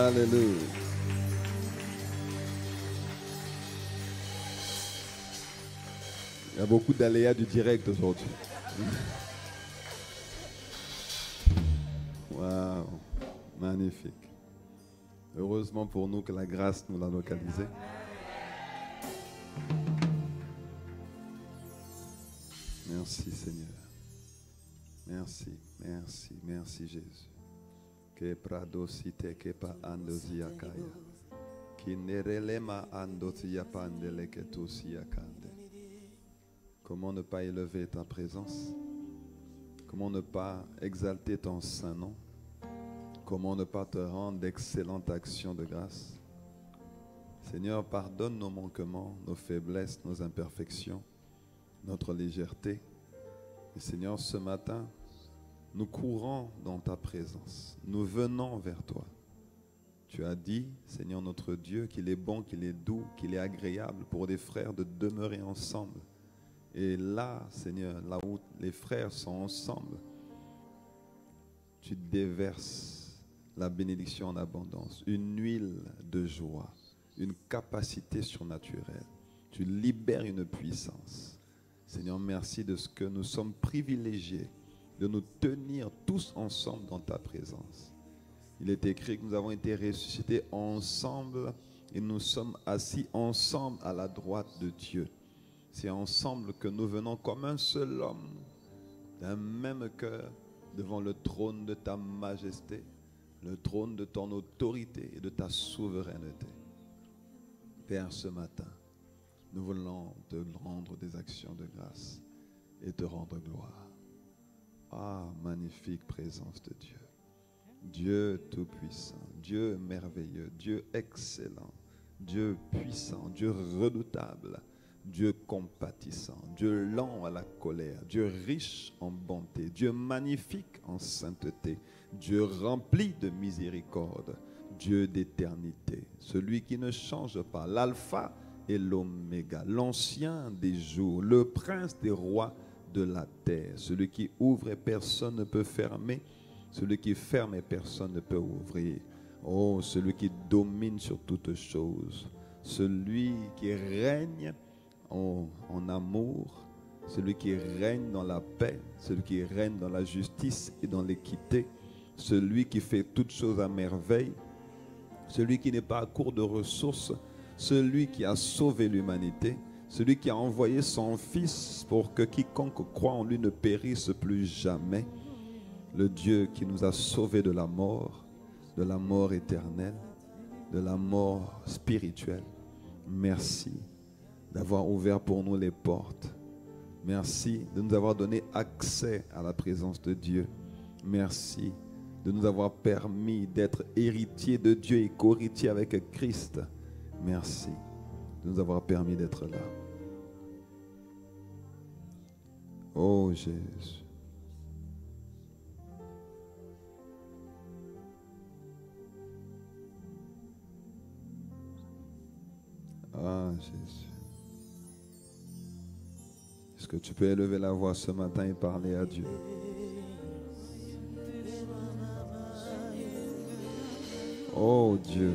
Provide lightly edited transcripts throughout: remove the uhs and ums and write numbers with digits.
Alléluia. Il y a beaucoup d'aléas du direct aujourd'hui. Waouh, magnifique. Heureusement pour nous que la grâce nous l'a localisé. Merci Seigneur. Merci, merci, merci Jésus. Que pradosite que pa andosia kaya. Ki nerelema andosia pandele que tosia kande. Comment ne pas élever ta présence? Comment ne pas exalter ton saint nom? Comment ne pas te rendre d'excellentes actions de grâce? Seigneur, pardonne nos manquements, nos faiblesses, nos imperfections, notre légèreté. Et Seigneur, ce matin, nous courons dans ta présence. Nous venons vers toi. Tu as dit, Seigneur notre Dieu, qu'il est bon, qu'il est doux, qu'il est agréable pour des frères de demeurer ensemble. Et là, Seigneur, là où les frères sont ensemble, tu déverses la bénédiction en abondance, une huile de joie, une capacité surnaturelle. Tu libères une puissance. Seigneur, merci de ce que nous sommes privilégiés de nous tenir tous ensemble dans ta présence. Il est écrit que nous avons été ressuscités ensemble et nous sommes assis ensemble à la droite de Dieu. C'est ensemble que nous venons comme un seul homme, d'un même cœur, devant le trône de ta majesté, le trône de ton autorité et de ta souveraineté. Père, ce matin, nous voulons te rendre des actions de grâce et te rendre gloire. Ah, magnifique présence de Dieu. Dieu tout-puissant, Dieu merveilleux, Dieu excellent, Dieu puissant, Dieu redoutable, Dieu compatissant, Dieu lent à la colère, Dieu riche en bonté, Dieu magnifique en sainteté, Dieu rempli de miséricorde, Dieu d'éternité, celui qui ne change pas, l'alpha et l'oméga, l'ancien des jours, le prince des rois de la terre, celui qui ouvre et personne ne peut fermer, celui qui ferme et personne ne peut ouvrir. Oh, celui qui domine sur toutes choses, celui qui règne en amour, celui qui règne dans la paix, celui qui règne dans la justice et dans l'équité, celui qui fait toutes choses à merveille, celui qui n'est pas à court de ressources, celui qui a sauvé l'humanité, celui qui a envoyé son Fils pour que quiconque croit en lui ne périsse plus jamais, le Dieu qui nous a sauvés de la mort éternelle, de la mort spirituelle. Merci d'avoir ouvert pour nous les portes. Merci de nous avoir donné accès à la présence de Dieu. Merci de nous avoir permis d'être héritiers de Dieu et co-héritiers avec Christ. Merci de nous avoir permis d'être là. Oh Jésus. Ah Jésus. Est-ce que tu peux élever la voix ce matin et parler à Dieu? Oh Dieu.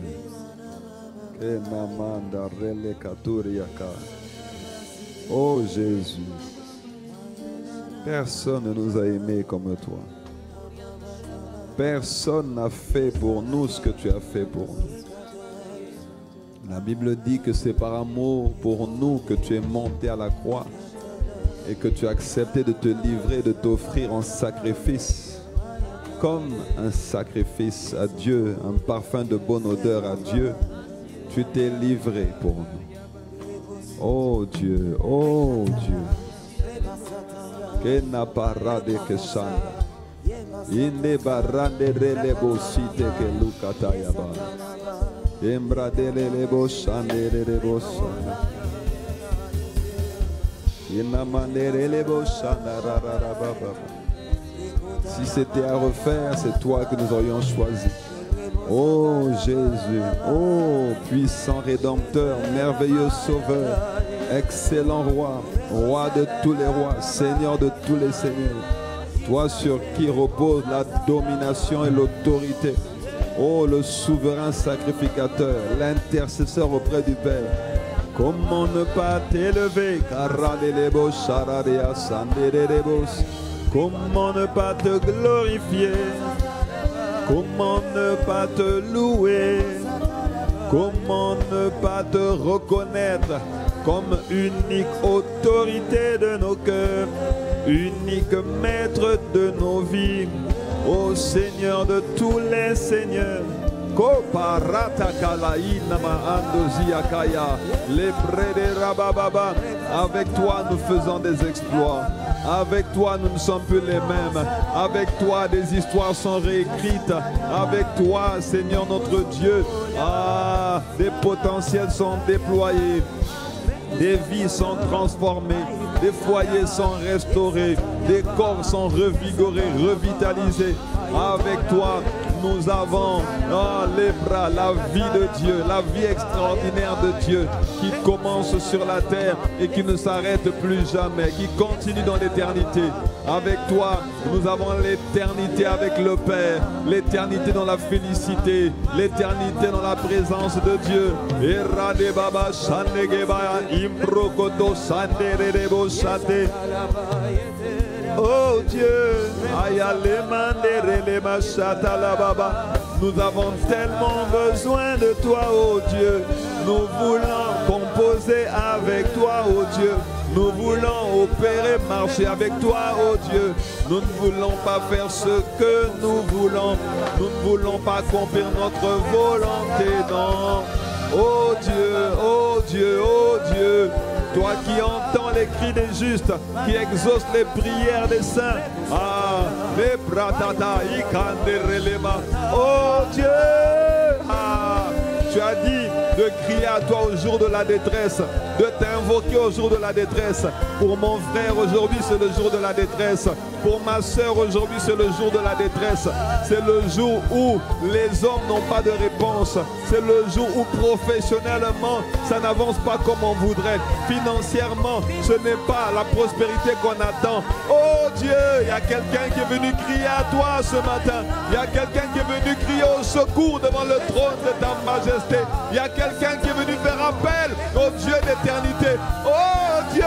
Oh Jésus. Personne ne nous a aimés comme toi. Personne n'a fait pour nous ce que tu as fait pour nous. La Bible dit que c'est par amour pour nous que tu es monté à la croix et que tu as accepté de te livrer, de t'offrir en sacrifice, comme un sacrifice à Dieu, un parfum de bonne odeur à Dieu. Tu t'es livré pour nous. Oh Dieu, oh Dieu. Que n'a pas radé que ça. Inde barande relebo site que lukatayaba. Embradele lebo sandere lebo sandere. Inamandere lebo sandara baba. Si c'était à refaire, c'est toi que nous aurions choisi. Oh Jésus, oh puissant Rédempteur, merveilleux Sauveur, excellent Roi, Roi de tous les rois, Seigneur de tous les seigneurs, toi sur qui repose la domination et l'autorité. Oh, le souverain sacrificateur, l'intercesseur auprès du Père. Comment ne pas t'élever? Comment ne pas te glorifier? Comment ne pas te louer? Comment ne pas te reconnaître comme unique autorité de nos cœurs, unique maître de nos vies, ô Seigneur de tous les seigneurs. Avec toi nous faisons des exploits. Avec toi nous ne sommes plus les mêmes. Avec toi des histoires sont réécrites. Avec toi Seigneur notre Dieu, des potentiels sont déployés. Des vies sont transformées, des foyers sont restaurés, des corps sont revigorés, revitalisés. Avec toi, nous avons les bras, la vie de Dieu, la vie extraordinaire de Dieu qui commence sur la terre et qui ne s'arrête plus jamais, qui continue dans l'éternité. Avec toi, nous avons l'éternité avec le Père, l'éternité dans la félicité, l'éternité dans la présence de Dieu. Oh Dieu, nous avons tellement besoin de toi, oh Dieu. Nous voulons composer avec toi, oh Dieu. Nous voulons opérer, marcher avec toi, oh Dieu. Nous ne voulons pas faire ce que nous voulons. Nous ne voulons pas accomplir notre volonté, non. Oh Dieu, oh Dieu, oh Dieu. Toi qui entends les cris des justes, qui exauces les prières des saints. Les bratata, ikanderelema. Oh Dieu, tu as dit de crier à toi au jour de la détresse, de t'invoquer au jour de la détresse. Pour mon frère, aujourd'hui, c'est le jour de la détresse. Pour ma soeur, aujourd'hui, c'est le jour de la détresse. C'est le jour où les hommes n'ont pas de réponse. C'est le jour où professionnellement, ça n'avance pas comme on voudrait. Financièrement, ce n'est pas la prospérité qu'on attend. Oh Dieu, il y a quelqu'un qui est venu crier à toi ce matin. Il y a quelqu'un qui est venu crier au secours devant le trône de ta majesté. Il y a quelqu'un qui est venu faire appel au Dieu d'éternité. Oh Dieu!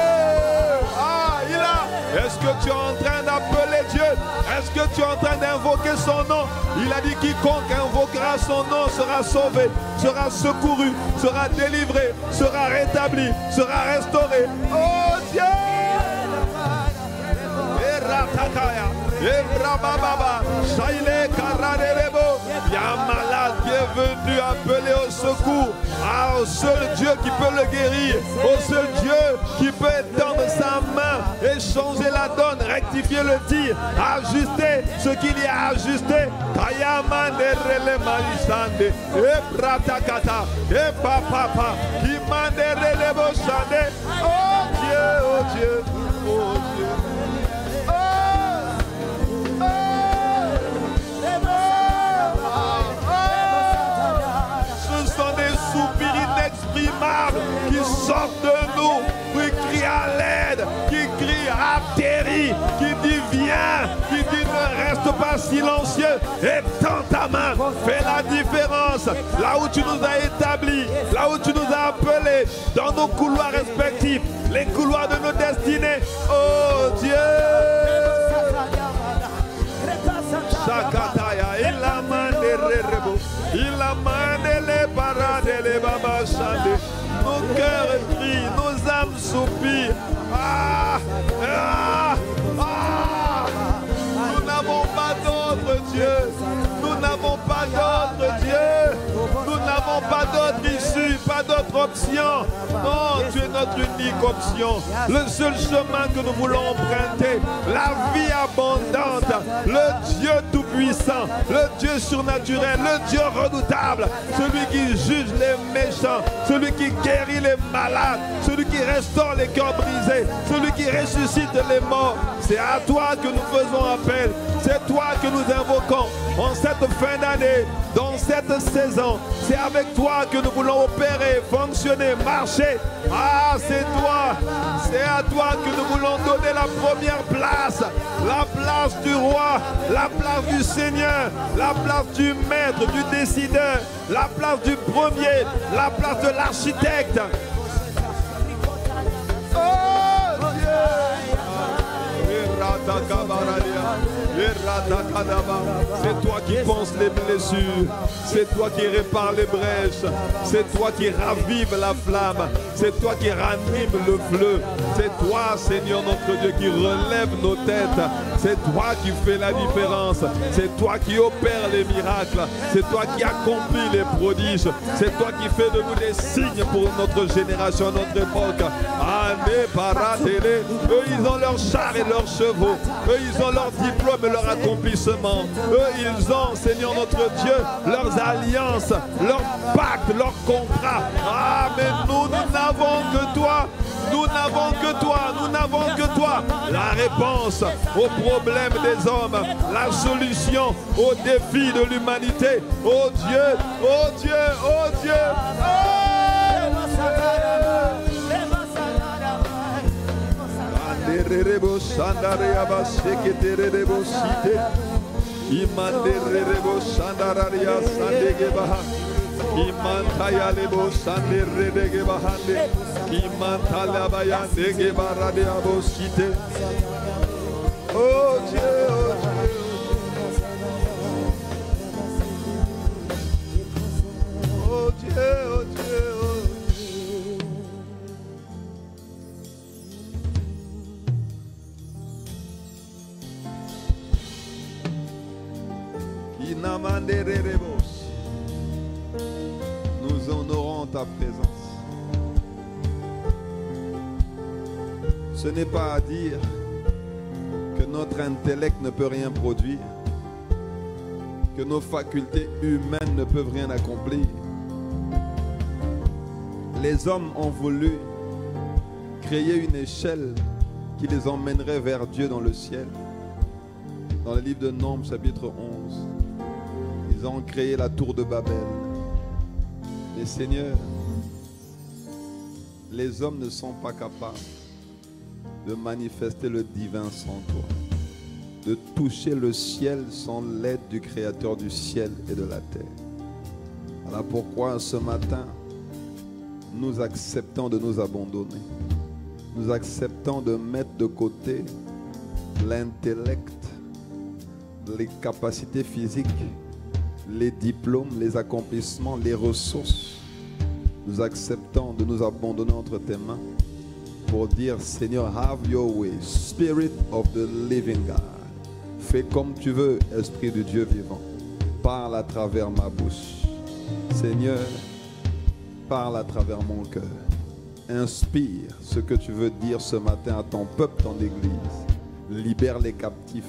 Il a. Est-ce que tu es en train d'appeler Dieu? Est-ce que tu es en train d'invoquer son nom? Il a dit quiconque invoquera son nom sera sauvé, sera secouru, sera délivré, sera rétabli, sera restauré. Oh Dieu! Il y a un malade qui est venu appeler au secours, au seul Dieu qui peut le guérir, au seul Dieu qui peut étendre sa main et changer la donne, rectifier le tir, ajuster ce qu'il y a à ajuster. Oh Dieu, oh Dieu, oh Dieu. Ce sont des soupirs inexprimables qui sortent de nous, qui crient à l'aide, qui crient atterri, qui dit viens, qui dit ne reste pas silencieux, étends ta main, fais la différence, là où tu nous as établis, là où tu nous as appelés, dans nos couloirs respectifs, les couloirs de nos destinées. Oh Dieu! Sakataya, il a mandé rebo, il a mandé les parades, les babas chantent. Nos cœurs crient, nos âmes soupirent. Nous n'avons pas d'autre Dieu. Nous n'avons pas d'autre Dieu. Nous n'avons pas d'autre issue, pas d'autre option. Non, tu es notre unique option. Le seul chemin que nous voulons emprunter, la vie abondante, le Dieu tout-puissant, le Dieu surnaturel, le Dieu redoutable, celui qui juge les méchants, celui qui guérit les malades, celui qui restaure les cœurs brisés, celui qui ressuscite les morts. C'est à toi que nous faisons appel. C'est toi que nous invoquons en cette fin d'année, dans cette saison. C'est avec toi que nous voulons opérer, fonctionner, marcher. Ah, c'est toi. C'est à toi que nous voulons donner la première place. La place du roi, la place du Seigneur, la place du maître, du décideur, la place du premier, la place de l'architecte. Oh c'est toi qui penses les blessures, c'est toi qui répares les brèches, c'est toi qui ravive la flamme, c'est toi qui ranime le feu, c'est toi, Seigneur notre Dieu, qui relève nos têtes, c'est toi qui fais la différence, c'est toi qui opères les miracles, c'est toi qui accomplis les prodiges, c'est toi qui fais de nous des signes pour notre génération, notre époque. Eux, ils ont leurs chars et leurs chevaux, eux, ils ont leur diplôme et leur accomplissement, eux, ils ont, Seigneur notre Dieu, leurs alliances, leurs pactes, leurs contrats. Ah, mais nous n'avons que toi. Nous n'avons que toi, nous n'avons que toi. La réponse aux problèmes des hommes, la solution aux défis de l'humanité. Oh Dieu, oh Dieu, oh Dieu. Imantaya lebo sande redege bahande, imantala bayande ge barade abosite. Oh Dieu, oh Dieu, oh Dieu, oh Dieu, oh. Inamande redebos. Nous honorons ta présence. Ce n'est pas à dire que notre intellect ne peut rien produire, que nos facultés humaines ne peuvent rien accomplir. Les hommes ont voulu créer une échelle qui les emmènerait vers Dieu dans le ciel. Dans le livre de Nombres, chapitre 11, ils ont créé la tour de Babel. Mais Seigneur, les hommes ne sont pas capables de manifester le divin sans toi, de toucher le ciel sans l'aide du Créateur du ciel et de la terre. Voilà pourquoi ce matin, nous acceptons de nous abandonner. Nous acceptons de mettre de côté l'intellect, les capacités physiques, les diplômes, les accomplissements, les ressources. Nous acceptons de nous abandonner entre tes mains pour dire, Seigneur, have your way, Spirit of the living God. Fais comme tu veux, Esprit du Dieu vivant. Parle à travers ma bouche. Seigneur, parle à travers mon cœur. Inspire ce que tu veux dire ce matin à ton peuple, ton église. Libère les captifs.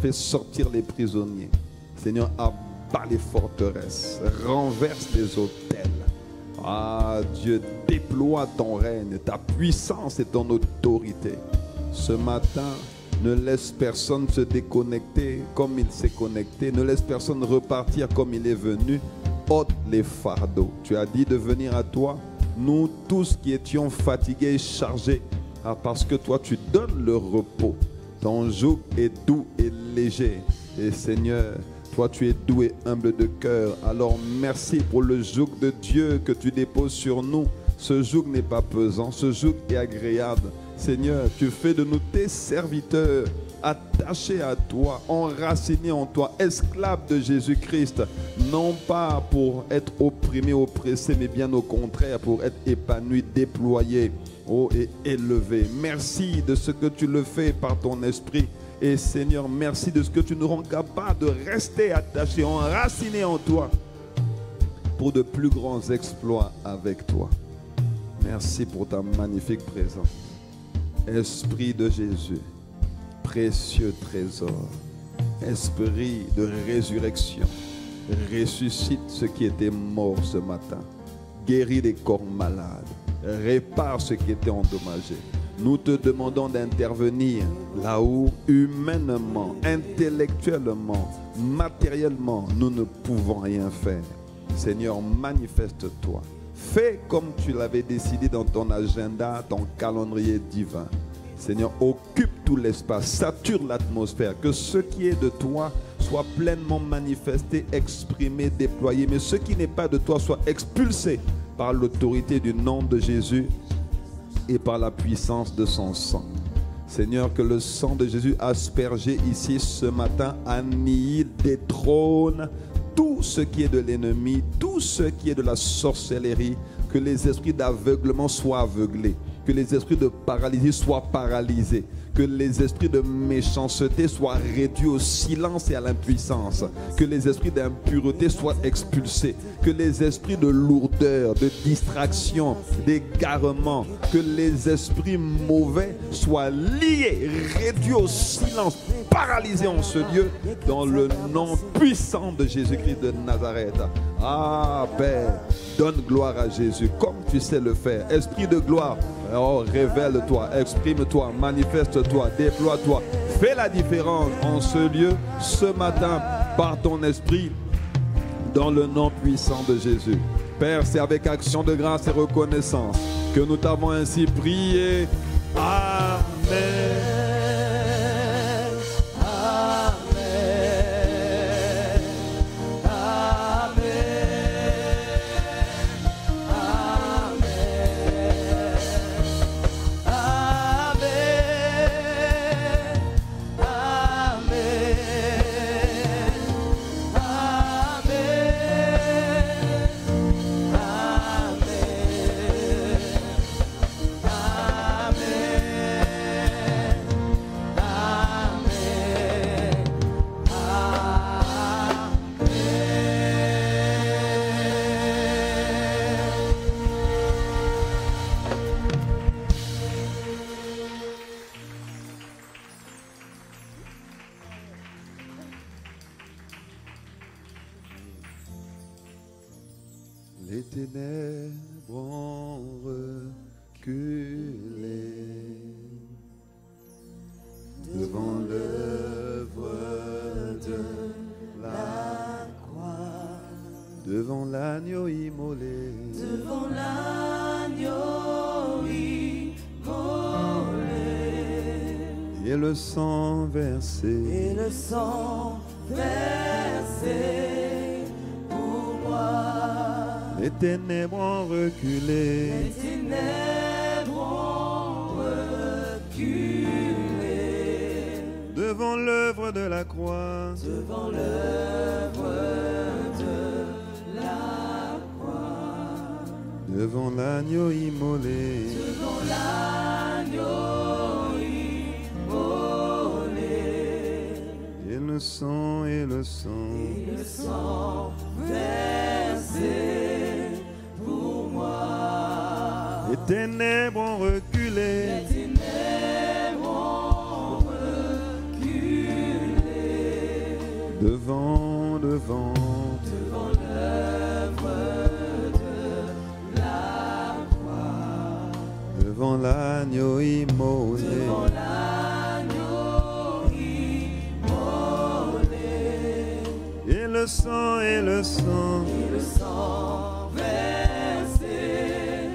Fais sortir les prisonniers. Seigneur, abat les forteresses. Renverse les autels. Ah Dieu, déploie ton règne, ta puissance et ton autorité. Ce matin, ne laisse personne se déconnecter comme il s'est connecté. Ne laisse personne repartir comme il est venu. Ôte les fardeaux. Tu as dit de venir à toi, nous tous qui étions fatigués et chargés, parce que toi tu donnes le repos. Ton joug est doux et léger. Et Seigneur, toi tu es doux et humble de cœur. Alors merci pour le joug de Dieu que tu déposes sur nous. Ce joug n'est pas pesant, ce joug est agréable. Seigneur, tu fais de nous tes serviteurs, attachés à toi, enracinés en toi, esclaves de Jésus-Christ, non pas pour être opprimés, oppressés, mais bien au contraire, pour être épanouis, déployés, oh, et élevés. Merci de ce que tu le fais par ton esprit. Et Seigneur, merci de ce que tu nous rends capables de rester attachés, enracinés en toi, pour de plus grands exploits avec toi. Merci pour ta magnifique présence. Esprit de Jésus, précieux trésor, esprit de résurrection, ressuscite ce qui était mort ce matin, guéris les corps malades, répare ce qui était endommagé, Nous te demandons d'intervenir là où humainement, intellectuellement, matériellement, nous ne pouvons rien faire. Seigneur, manifeste-toi. Fais comme tu l'avais décidé dans ton agenda, ton calendrier divin. Seigneur, occupe tout l'espace, sature l'atmosphère, que ce qui est de toi soit pleinement manifesté, exprimé, déployé, mais ce qui n'est pas de toi soit expulsé par l'autorité du nom de Jésus et par la puissance de son sang. Seigneur, que le sang de Jésus aspergé ici ce matin annihile, détrône tout ce qui est de l'ennemi, tout ce qui est de la sorcellerie, que les esprits d'aveuglement soient aveuglés, que les esprits de paralysie soient paralysés, que les esprits de méchanceté soient réduits au silence et à l'impuissance, que les esprits d'impureté soient expulsés, que les esprits de lourdeur, de distraction, d'égarement, que les esprits mauvais soient liés, réduits au silence, paralysés en ce lieu, dans le nom puissant de Jésus-Christ de Nazareth. Ah Père, donne gloire à Jésus comme tu sais le faire. Esprit de gloire, oh, révèle-toi, exprime-toi, manifeste-toi, déploie-toi. Fais la différence en ce lieu, ce matin, par ton esprit, dans le nom puissant de Jésus. Père, c'est avec action de grâce et reconnaissance que nous t'avons ainsi prié. Amen. Les ténèbres ont reculé devant l'œuvre de la croix, devant l'agneau immolé, devant l'agneau immolé, et le sang versé, et le sang versé pour moi. Les ténèbres ont reculé, Les ténèbres ont reculé devant l'œuvre de la croix, devant l'œuvre de la croix, devant l'agneau immolé, devant l'agneau immolé, et le sang, et le sang, et le sang versé pour moi. les ténèbres ont reculé, Les ténèbres ont reculé devant devant l'œuvre de la croix, devant l'agneau immolé, devant l'agneau immolé, et le sang, et le sang, et le sang versé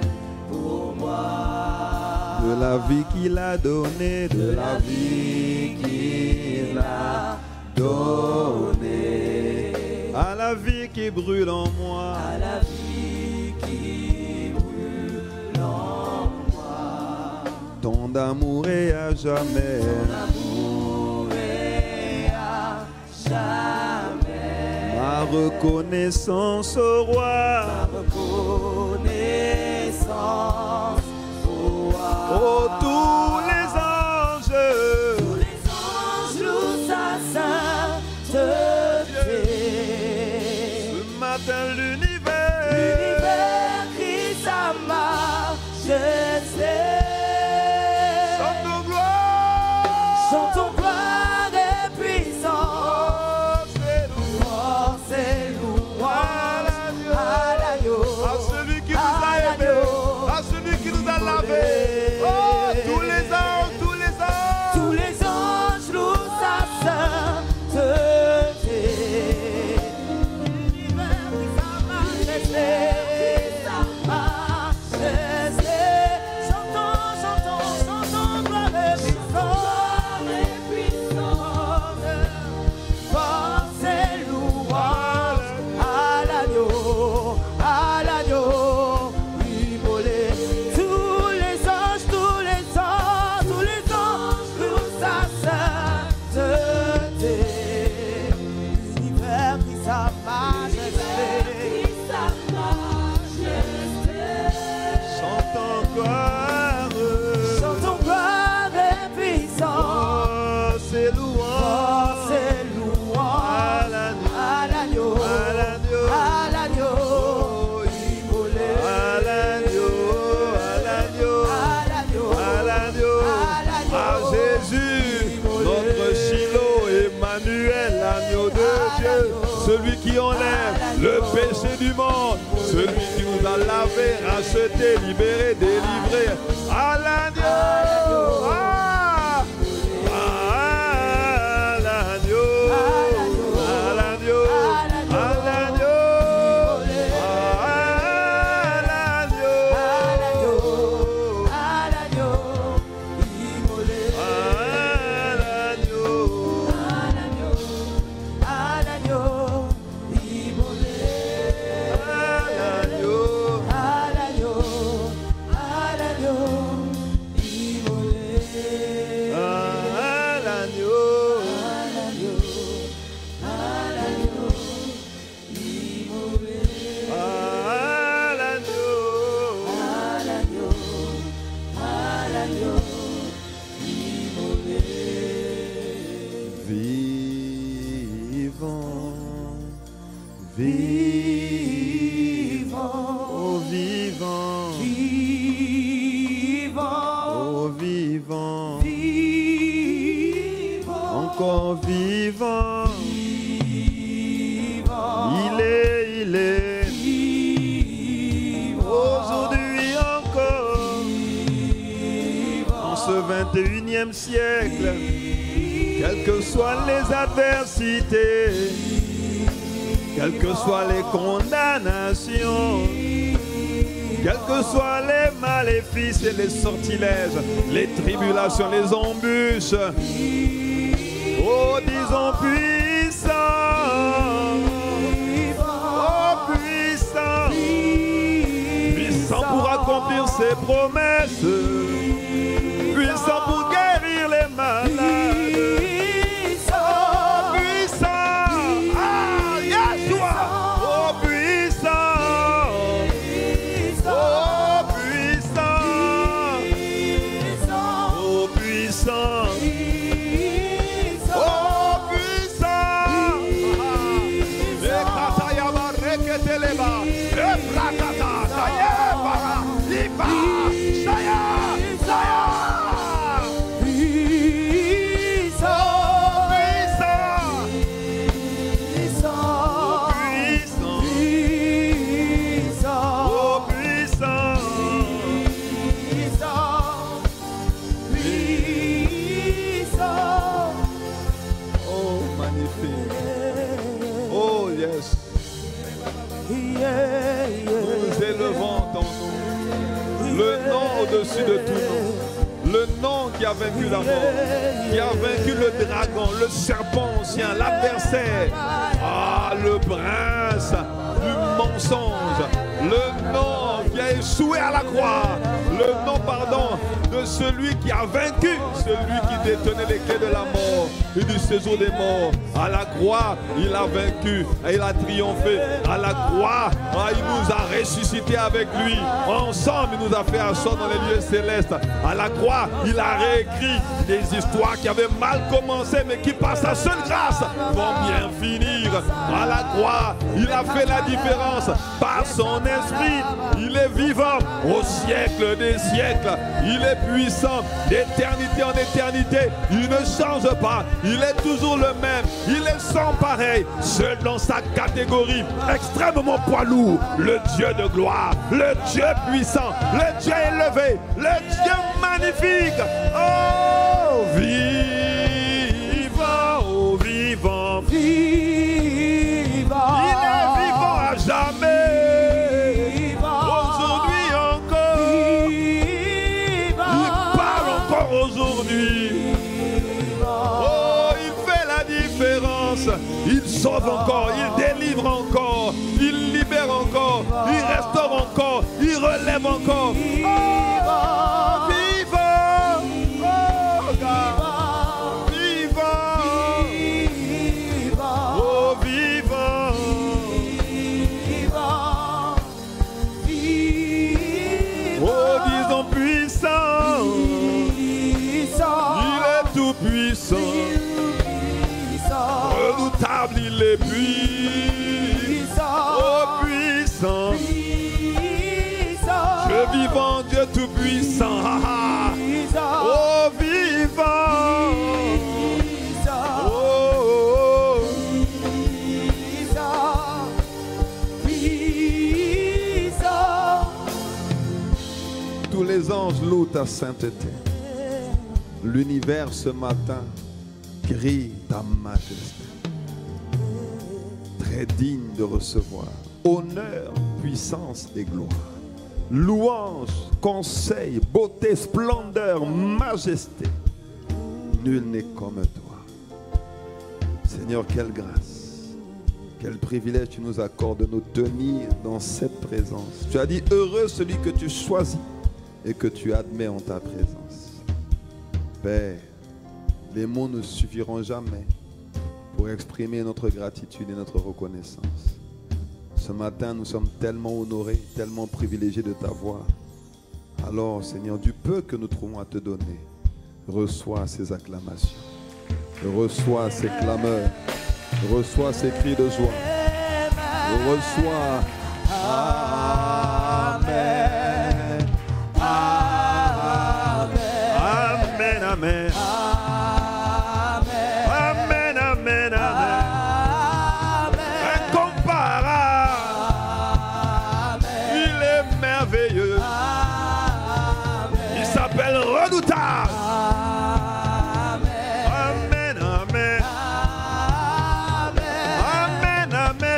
pour moi. de la vie qu'il a donnée, de la vie qu'il a donnée, à la vie qui brûle en moi, À la vie qui brûle en moi, ton d'amour est à jamais, l'amour est à jamais. ma reconnaissance au roi, Ma reconnaissance au roi. oh tous les anges, Tous les anges louent sa sainteté. ce matin l'univers, L'univers crie sa majesté. chante gloire, Chantons gloire et puissance, force et louange à l'agneau, à celui qui nous a à aimés, l'agneau, à celui qui nous a lavés. Oh, tous les gloire. Chantons gloire et puissance. Oh, c'est louange. C'est louange à l'agneau. À l'agneau. À l'agneau. Oh, Immolé. à l'agneau. À l'agneau. À l'agneau. À l'agneau. À Jésus, notre Shiloh, Emmanuel, l'agneau de Dieu, celui qui enlève le péché du monde, celui qui nous a lavé, racheté, libéré, délivré. À l'agneau. À l'agneau. À l'agneau. À l'agneau. Encore vivant, il est aujourd'hui encore, en ce 21e siècle, quelles que soient les adversités, quelles que soient les condamnations, quels que soient les maléfices et les sortilèges, les tribulations, les embûches, oh, disons puissant, oh puissant, puissant pour accomplir ses promesses, puissant pour guérir les malades. Oh puissant, ah Yeshua, oh puissant, oh puissant, oh puissant. Au-dessus de tout nom, le nom qui a vaincu la mort, qui a vaincu le dragon, le serpent ancien, l'adversaire, ah, le prince du mensonge, le nom qui a échoué à la croix, le nom, pardon, de celui qui a vaincu, celui qui détenait les clés de la mort et du séjour des morts. À la croix, il a vaincu et il a triomphé. À la croix, il nous a ressuscités avec lui. Ensemble, il nous a fait asseoir dans les lieux célestes. À la croix, il a réécrit des histoires qui avaient mal commencé, mais qui, par sa seule grâce, vont bien finir. À la croix, il a fait la différence. Par son esprit, il est vivant au siècle des siècles. Il est puissant d'éternité en éternité. Il ne change pas. Il est toujours le même. Il est sans pareil. Seul dans sa catégorie. Extrêmement poids lourd. Le Dieu de gloire. Le Dieu puissant. Le Dieu élevé. Le Dieu magnifique. Oh, vivant. Oh, vivant. Vivant. Il est vivant à jamais. Aujourd'hui, oh, il fait la différence. Il sauve encore, il délivre encore, il libère encore, il restaure encore, il relève encore. Oh, vivant, oh, God. Vivant, oh, vivant, oh, disons plus. Dieu Tout-Puissant. Oh, vivant. Oh, tous les anges louent ta sainteté. L'univers ce matin crie ta majesté. Très digne de recevoir honneur, puissance et gloire. Louange, conseil, beauté, splendeur, majesté. Nul n'est comme toi. Seigneur, quelle grâce, quel privilège tu nous accordes de nous tenir dans cette présence. Tu as dit, heureux celui que tu choisis et que tu admets en ta présence. Père, les mots ne suffiront jamais pour exprimer notre gratitude et notre reconnaissance. Ce matin, nous sommes tellement honorés, tellement privilégiés de t'avoir. Alors, Seigneur, du peu que nous trouvons à te donner, reçois ces acclamations, reçois ces clameurs, reçois ces cris de joie, reçois. Amen. Amen. Amen. Amen. Amen. Amen. Amen. Incomparable. Il est merveilleux. Il s'appelle redoutable. Amen. Amen. Amen. Amen.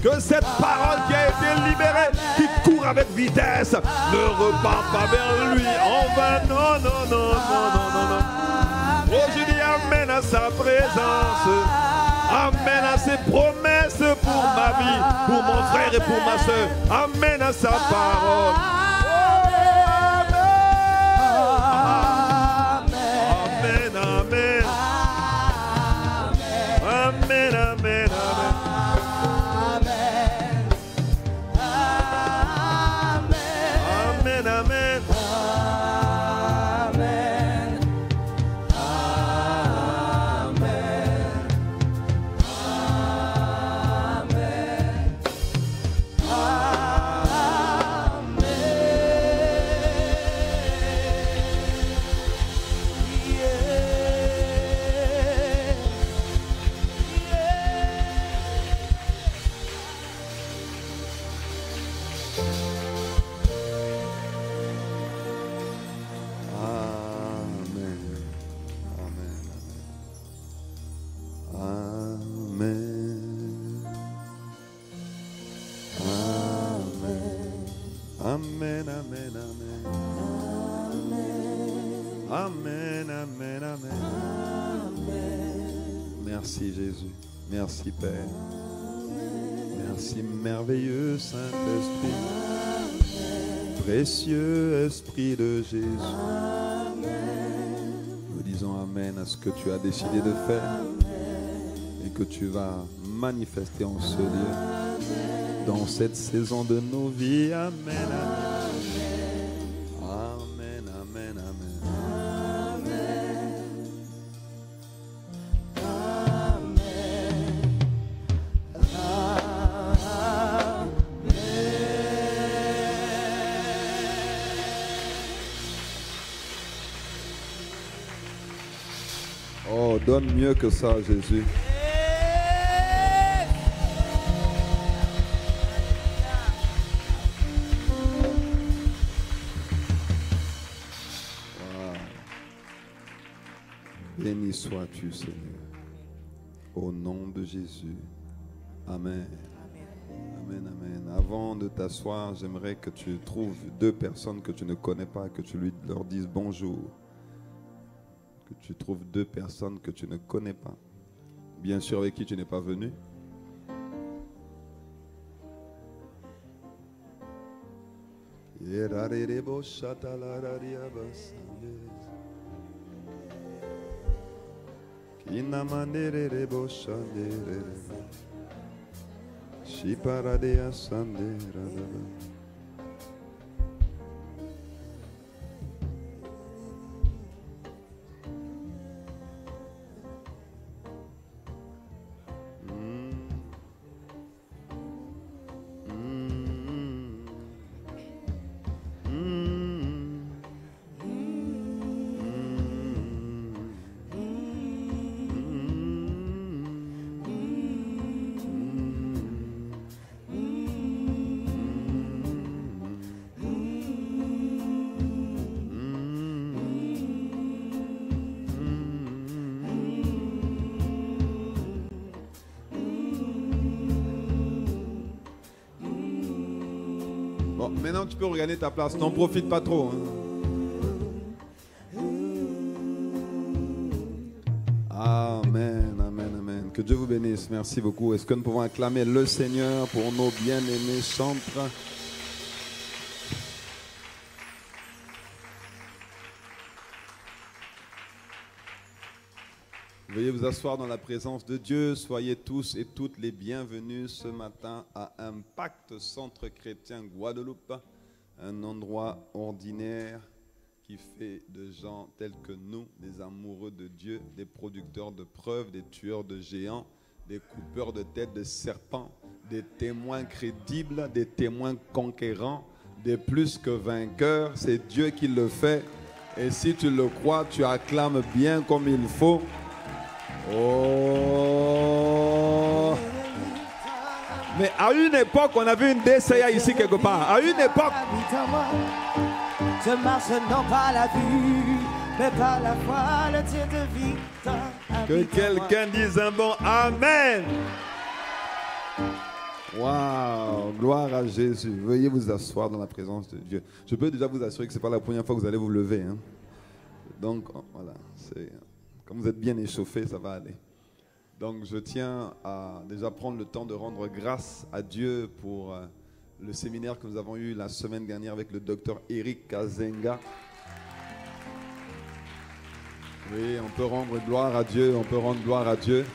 Que cette parole qui a été libérée, qui court avec vitesse, ne repart pas vers lui en vain. Non, non, non, non, non, non, non. Oh, je dis amen à sa présence. Amen à ses promesses pour ma vie, pour mon frère et pour ma soeur. Amen à sa parole. Amen, amen. Amen, amen, amen. Amen, amen, amen. Amen, amen, amen. Merci Jésus. Merci Père. Merci merveilleux Saint-Esprit. Précieux Esprit de Jésus. Nous disons Amen à ce que tu as décidé de faire et que tu vas manifester en ce lieu. Dans cette saison de nos vies, amen, amen, amen, amen, amen, oh, donne mieux que ça, Jésus. Béni sois-tu, Seigneur. Au nom de Jésus. Amen. Amen, amen. Avant de t'asseoir, j'aimerais que tu trouves deux personnes que tu ne connais pas, que tu leur dises bonjour. Que tu trouves deux personnes que tu ne connais pas. Bien sûr, avec qui tu n'es pas venu. Shiparadea Sande Radaba. Bon, maintenant tu peux regagner ta place, n'en profite pas trop. Amen, amen, amen. Que Dieu vous bénisse, merci beaucoup. Est-ce que nous pouvons acclamer le Seigneur pour nos bien-aimés chantres? Veuillez vous asseoir dans la présence de Dieu. Soyez tous et toutes les bienvenus ce matin à Impact Centre Chrétien Guadeloupe, un endroit ordinaire qui fait de gens tels que nous, des amoureux de Dieu, des producteurs de preuves, des tueurs de géants, des coupeurs de têtes de serpents, des témoins crédibles, des témoins conquérants, des plus que vainqueurs. C'est Dieu qui le fait. Et si tu le crois, tu acclames bien comme il faut. Oh! Mais à une époque, on avait une DCA ici quelque part. À une époque. Je marche non pas la vue, mais par la foi, le Dieu de vie. Que quelqu'un dise un bon Amen. Waouh, gloire à Jésus. Veuillez vous asseoir dans la présence de Dieu. Je peux déjà vous assurer que ce n'est pas la première fois que vous allez vous lever. Hein. Donc, voilà, comme vous êtes bien échauffé, ça va aller. Donc, je tiens à déjà prendre le temps de rendre grâce à Dieu pour le séminaire que nous avons eu la semaine dernière avec le docteur Eric Kazenga. Oui, on peut rendre gloire à Dieu, on peut rendre gloire à Dieu.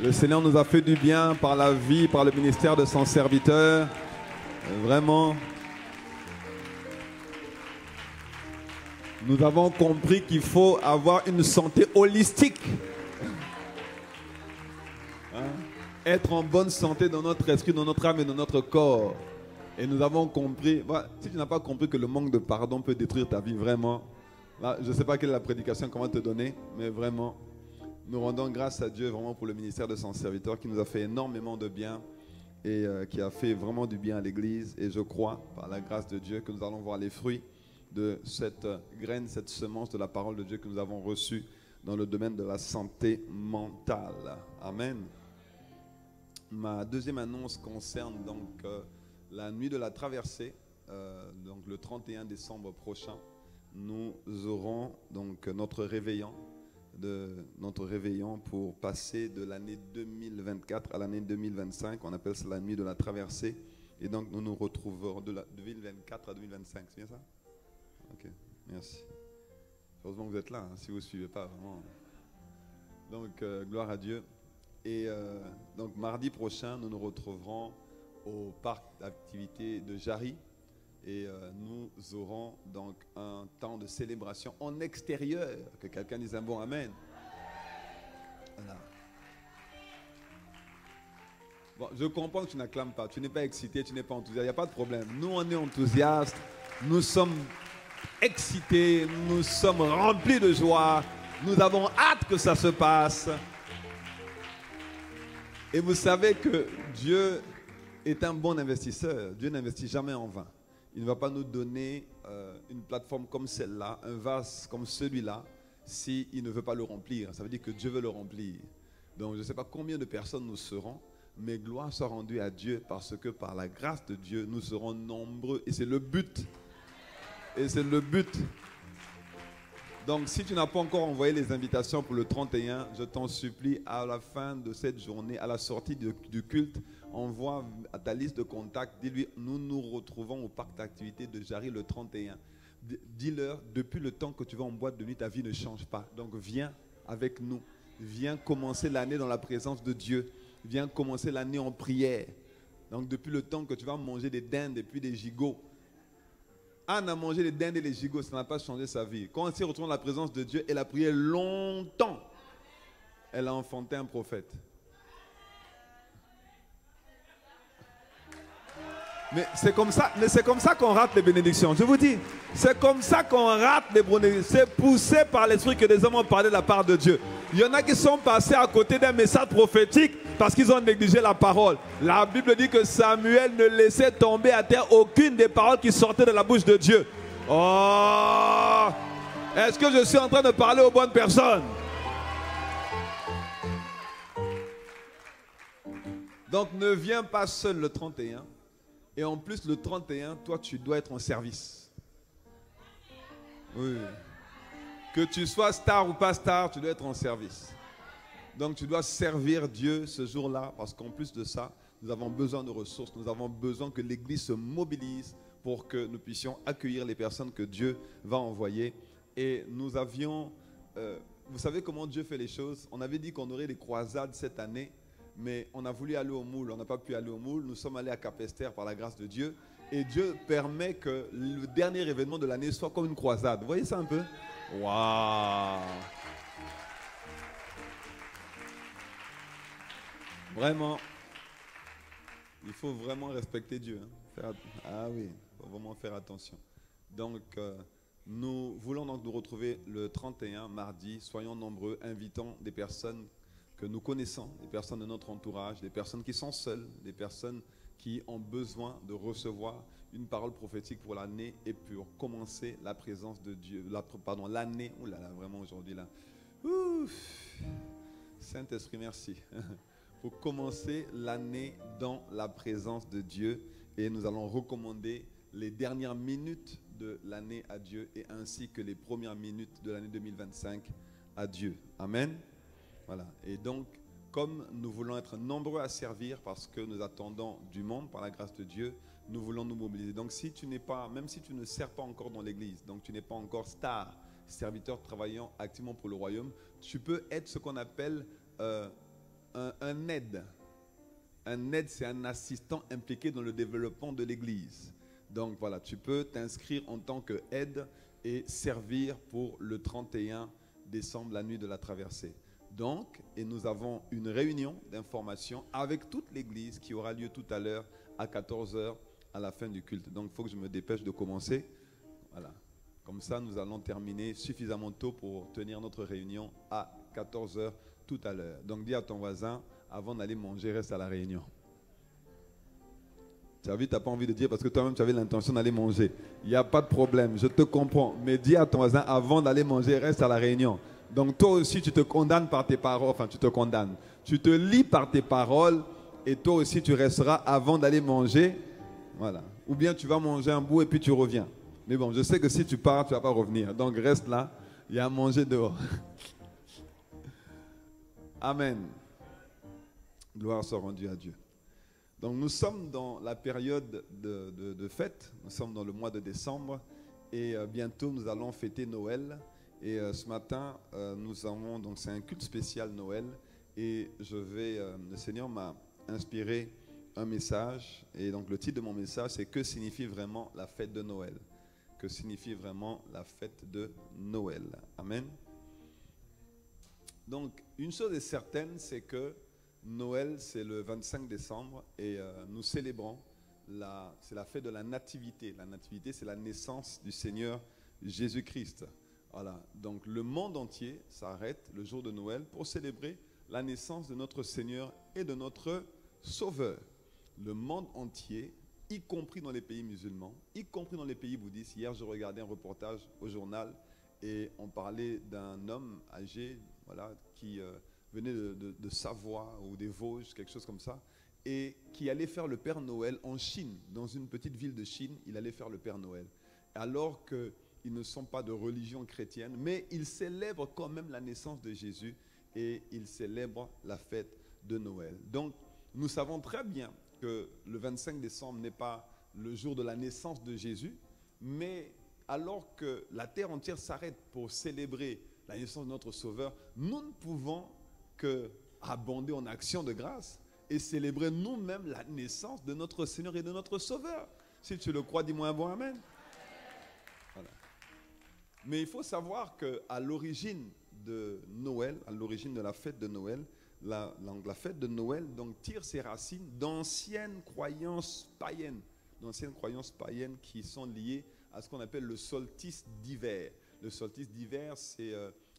Le Seigneur nous a fait du bien par la vie, par le ministère de son serviteur. Vraiment. Nous avons compris qu'il faut avoir une santé holistique. Hein? Être en bonne santé dans notre esprit, dans notre âme et dans notre corps. Et nous avons compris, voilà, si tu n'as pas compris que le manque de pardon peut détruire ta vie, vraiment, là, je ne sais pas quelle est la prédication qu'on va te donner, mais vraiment, nous rendons grâce à Dieu vraiment pour le ministère de son serviteur qui nous a fait énormément de bien et qui a fait vraiment du bien à l'Église. Et je crois, par la grâce de Dieu, que nous allons voir les fruits de cette graine, cette semence de la parole de Dieu que nous avons reçue dans le domaine de la santé mentale. Amen. Ma deuxième annonce concerne donc la nuit de la traversée, donc le 31 décembre prochain. Nous aurons donc notre réveillon pour passer de l'année 2024 à l'année 2025. On appelle ça la nuit de la traversée. Et donc nous nous retrouverons de 2024 à 2025. C'est bien ça? Ok, merci. Heureusement que vous êtes là, hein, si vous ne suivez pas vraiment. Donc, gloire à Dieu. Et donc, mardi prochain, nous nous retrouverons au parc d'activités de Jarry. Et nous aurons donc un temps de célébration en extérieur. Que quelqu'un dise un bon Amen. Voilà. Bon, je comprends que tu n'acclames pas, tu n'es pas excité, tu n'es pas enthousiaste. Il n'y a pas de problème. Nous, on est enthousiastes. Nous sommes excités, nous sommes remplis de joie, nous avons hâte que ça se passe. Et vous savez que Dieu est un bon investisseur. Dieu n'investit jamais en vain. Il ne va pas nous donner une plateforme comme celle-là, un vase comme celui-là, s'il ne veut pas le remplir. Ça veut dire que Dieu veut le remplir. Donc je ne sais pas combien de personnes nous serons, mais gloire soit rendue à Dieu parce que par la grâce de Dieu, nous serons nombreux. Et c'est le but. Et c'est le but. Donc, si tu n'as pas encore envoyé les invitations pour le 31, je t'en supplie, à la fin de cette journée, à la sortie du culte, envoie à ta liste de contacts, dis-lui, nous nous retrouvons au parc d'activités de Jarry le 31. Dis-leur, depuis le temps que tu vas en boîte de nuit, ta vie ne change pas. Donc, viens avec nous. Viens commencer l'année dans la présence de Dieu. Viens commencer l'année en prière. Donc depuis le temps que tu vas manger des dindes et puis des gigots. Anne a mangé les dindes et les gigots, ça n'a pas changé sa vie. Quand elle s'est retrouvée dans la présence de Dieu, elle a prié longtemps. Elle a enfanté un prophète. Mais c'est comme ça qu'on rate les bénédictions. Je vous dis, c'est comme ça qu'on rate les bénédictions. C'est poussé par l'esprit que des hommes ont parlé de la part de Dieu. Il y en a qui sont passés à côté d'un message prophétique parce qu'ils ont négligé la parole. La Bible dit que Samuel ne laissait tomber à terre aucune des paroles qui sortaient de la bouche de Dieu. Oh! Est-ce que je suis en train de parler aux bonnes personnes? Donc ne viens pas seul le 31. Et en plus, le 31, toi, tu dois être en service. Oui. Que tu sois star ou pas star, tu dois être en service. Donc, tu dois servir Dieu ce jour-là, parce qu'en plus de ça, nous avons besoin de ressources. Nous avons besoin que l'Église se mobilise pour que nous puissions accueillir les personnes que Dieu va envoyer. Et nous avions... vous savez comment Dieu fait les choses? On avait dit qu'on aurait des croisades cette année. Mais on a voulu aller au moule, on n'a pas pu aller au moule. Nous sommes allés à Cap-Esther par la grâce de Dieu. Et Dieu permet que le dernier événement de l'année soit comme une croisade. Vous voyez ça un peu? Waouh! Vraiment, il faut vraiment respecter Dieu. Hein. Ah oui, il faut vraiment faire attention. Donc, nous voulons donc nous retrouver le 31, mardi. Soyons nombreux, invitons des personnes que nous connaissons, des personnes de notre entourage, des personnes qui sont seules, des personnes qui ont besoin de recevoir une parole prophétique pour l'année et pour commencer la présence de Dieu, l'année, oulala, vraiment aujourd'hui là. Ouf. Saint-Esprit, merci. Pour commencer l'année dans la présence de Dieu et nous allons recommander les dernières minutes de l'année à Dieu et ainsi que les premières minutes de l'année 2025 à Dieu. Amen. Voilà. Et donc, comme nous voulons être nombreux à servir parce que nous attendons du monde par la grâce de Dieu, nous voulons nous mobiliser. Donc, si tu n'es pas, même si tu ne sers pas encore dans l'église, donc tu n'es pas encore star, serviteur travaillant activement pour le royaume, tu peux être ce qu'on appelle un aide. Un aide, c'est un assistant impliqué dans le développement de l'église. Donc, voilà, tu peux t'inscrire en tant qu'aide et servir pour le 31 décembre, la nuit de la traversée. Donc, et nous avons une réunion d'information avec toute l'église qui aura lieu tout à l'heure à 14h à la fin du culte. Donc, il faut que je me dépêche de commencer. Voilà. Comme ça, nous allons terminer suffisamment tôt pour tenir notre réunion à 14h tout à l'heure. Donc, dis à ton voisin, avant d'aller manger, reste à la réunion. Tu as vu, tu n'as pas envie de dire parce que toi-même, tu avais l'intention d'aller manger. Il n'y a pas de problème, je te comprends. Mais dis à ton voisin, avant d'aller manger, reste à la réunion. Donc toi aussi, tu te condamnes par tes paroles. Enfin, tu te condamnes. Tu te lis par tes paroles et toi aussi, tu resteras avant d'aller manger. Voilà. Ou bien tu vas manger un bout et puis tu reviens. Mais bon, je sais que si tu pars, tu ne vas pas revenir. Donc reste là. Il y a à manger dehors. Amen. Gloire soit rendue à Dieu. Donc nous sommes dans la période de fête. Nous sommes dans le mois de décembre. Et bientôt, nous allons fêter Noël. Et ce matin, nous avons, donc c'est un culte spécial Noël et le Seigneur m'a inspiré un message et donc le titre de mon message c'est « Que signifie vraiment la fête de Noël ?» Que signifie vraiment la fête de Noël? Amen. Donc une chose est certaine, c'est que Noël c'est le 25 décembre et nous célébrons, c'est la fête de la nativité. La nativité c'est la naissance du Seigneur Jésus-Christ. Voilà, donc le monde entier s'arrête le jour de Noël pour célébrer la naissance de notre Seigneur et de notre Sauveur. Le monde entier, y compris dans les pays musulmans, y compris dans les pays bouddhistes. Hier, je regardais un reportage au journal et on parlait d'un homme âgé voilà, qui venait de Savoie ou des Vosges, quelque chose comme ça, et qui allait faire le Père Noël en Chine, dans une petite ville de Chine, il allait faire le Père Noël. Alors que ils ne sont pas de religion chrétienne, mais ils célèbrent quand même la naissance de Jésus et ils célèbrent la fête de Noël. Donc, nous savons très bien que le 25 décembre n'est pas le jour de la naissance de Jésus, mais alors que la terre entière s'arrête pour célébrer la naissance de notre Sauveur, nous ne pouvons que abonder en action de grâce et célébrer nous-mêmes la naissance de notre Seigneur et de notre Sauveur. Si tu le crois, dis-moi un bon amen. Voilà. Mais il faut savoir qu'à l'origine de Noël, à l'origine de la fête de Noël, la fête de Noël donc, tire ses racines d'anciennes croyances païennes qui sont liées à ce qu'on appelle le solstice d'hiver. Le solstice d'hiver, c'est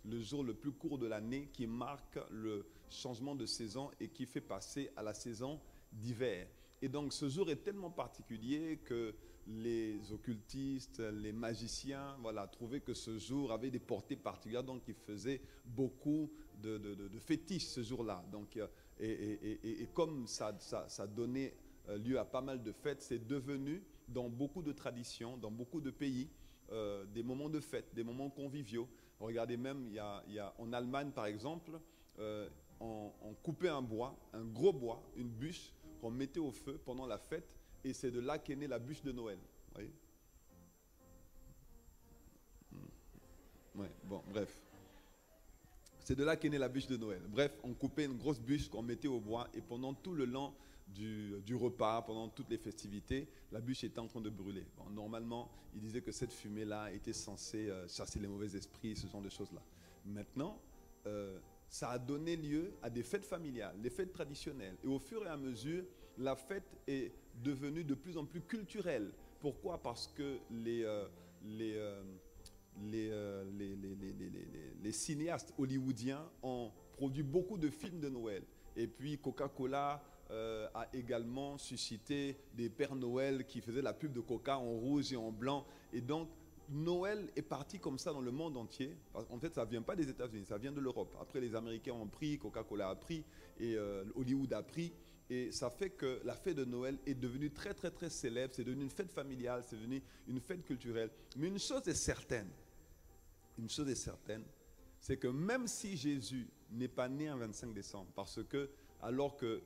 le jour le plus court de l'année qui marque le changement de saison et qui fait passer à la saison d'hiver. Et donc ce jour est tellement particulier que les occultistes, les magiciens, voilà, trouvaient que ce jour avait des portées particulières, donc ils faisaient beaucoup de fétiches ce jour-là. Donc, et comme ça donnait lieu à pas mal de fêtes, c'est devenu dans beaucoup de traditions, dans beaucoup de pays, des moments de fête, des moments conviviaux. Regardez même, il y a en Allemagne par exemple, on coupait un bois, un gros bois, une bûche qu'on mettait au feu pendant la fête, et c'est de là qu'est née la bûche de Noël. Vous voyez? Ouais, bon, bref. C'est de là qu'est née la bûche de Noël. Bref, on coupait une grosse bûche qu'on mettait au bois, et pendant tout le long du repas, pendant toutes les festivités, la bûche était en train de brûler. Bon, normalement, il disait que cette fumée-là était censée chasser les mauvais esprits, ce genre de choses-là. Maintenant, ça a donné lieu à des fêtes familiales, des fêtes traditionnelles. Et au fur et à mesure, la fête est devenue de plus en plus culturelle. Pourquoi? Parce que les cinéastes hollywoodiens ont produit beaucoup de films de Noël. Et puis Coca-Cola a également suscité des Pères Noël qui faisaient la pub de Coca en rouge et en blanc. Et donc, Noël est parti comme ça dans le monde entier. En fait, ça ne vient pas des États-Unis, ça vient de l'Europe. Après, les Américains ont pris, Coca-Cola a pris, et Hollywood a pris. Et ça fait que la fête de Noël est devenue très, très, très célèbre. C'est devenu une fête familiale, c'est devenu une fête culturelle. Mais une chose est certaine, c'est que même si Jésus n'est pas né un 25 décembre, parce que alors que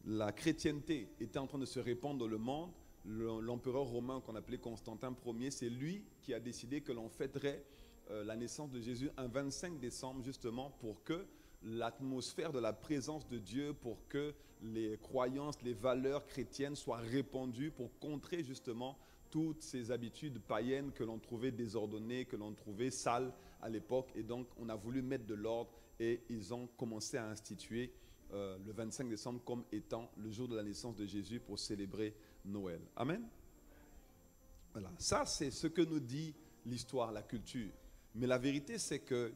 la chrétienté était en train de se répandre dans le monde, l'empereur romain qu'on appelait Constantin Ier, c'est lui qui a décidé que l'on fêterait la naissance de Jésus un 25 décembre, justement pour que l'atmosphère de la présence de Dieu, pour que les croyances, les valeurs chrétiennes soient répandues, pour contrer justement toutes ces habitudes païennes que l'on trouvait désordonnées, que l'on trouvait sales à l'époque. Et donc, on a voulu mettre de l'ordre et ils ont commencé à instituer le 25 décembre comme étant le jour de la naissance de Jésus pour célébrer Noël. Amen. Voilà, ça c'est ce que nous dit l'histoire, la culture. Mais la vérité c'est que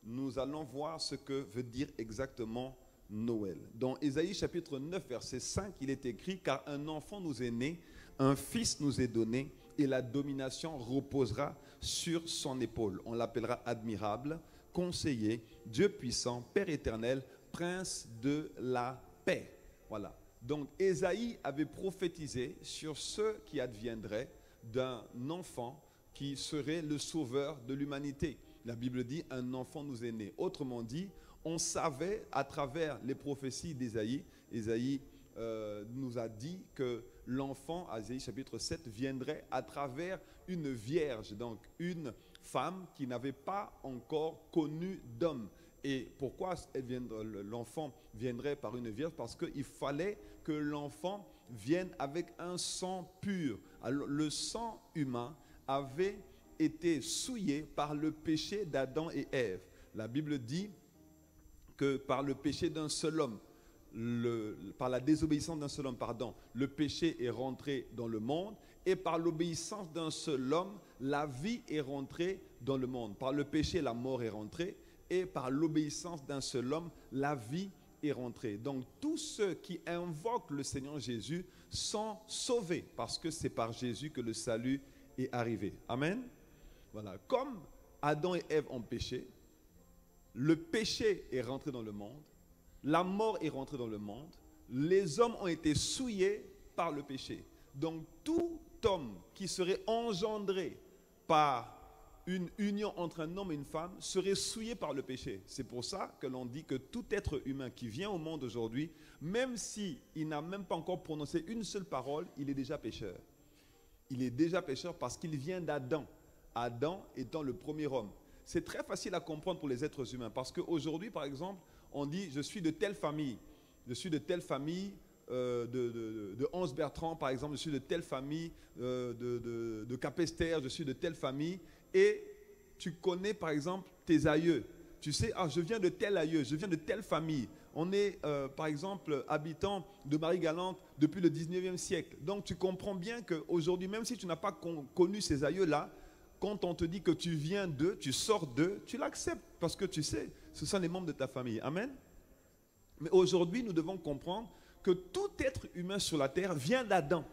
nous allons voir ce que veut dire exactement Noël. Dans Ésaïe chapitre 9 verset 5, il est écrit: car un enfant nous est né, un fils nous est donné, et la domination reposera sur son épaule. On l'appellera admirable, conseiller, Dieu puissant, Père éternel, prince de la paix. Voilà. Donc Ésaïe avait prophétisé sur ce qui adviendrait d'un enfant qui serait le sauveur de l'humanité. La Bible dit: un enfant nous est né. Autrement dit, on savait à travers les prophéties d'Ésaïe, Ésaïe nous a dit que l'enfant, à Ésaïe chapitre 7, viendrait à travers une vierge, donc une femme qui n'avait pas encore connu d'homme. Et pourquoi l'enfant viendrait par une vierge? Parce qu'il fallait que l'enfant vienne avec un sang pur. Alors, le sang humain avait été souillé par le péché d'Adam et Ève. La Bible dit que par le péché d'un seul homme, par la désobéissance d'un seul homme, le péché est rentré dans le monde, et par l'obéissance d'un seul homme, la vie est rentrée dans le monde. Par le péché, la mort est rentrée, et par l'obéissance d'un seul homme, la vie est rentrée. Donc tous ceux qui invoquent le Seigneur Jésus sont sauvés, parce que c'est par Jésus que le salut est arrivé. Amen. Voilà. Comme Adam et Ève ont péché, le péché est rentré dans le monde, la mort est rentrée dans le monde, les hommes ont été souillés par le péché. Donc tout homme qui serait engendré par une union entre un homme et une femme serait souillé par le péché. C'est pour ça que l'on dit que tout être humain qui vient au monde aujourd'hui, même s'il n'a même pas encore prononcé une seule parole, il est déjà pécheur. Il est déjà pécheur parce qu'il vient d'Adam. Adam étant le premier homme. C'est très facile à comprendre pour les êtres humains parce qu'aujourd'hui, par exemple, on dit « je suis de telle famille ». Je suis de telle famille, de Hans Bertrand, par exemple. Je suis de telle famille, de Capester. Je suis de telle famille. Et tu connais, par exemple, tes aïeux. Tu sais, je viens de tel aïeux, je viens de telle famille. On est, par exemple, habitants de Marie-Galante depuis le 19e siècle. Donc, tu comprends bien qu'aujourd'hui, même si tu n'as pas connu ces aïeux-là, quand on te dit que tu viens d'eux, tu sors d'eux, tu l'acceptes parce que tu sais, ce sont les membres de ta famille. Amen. Mais aujourd'hui, nous devons comprendre que tout être humain sur la terre vient d'Adam.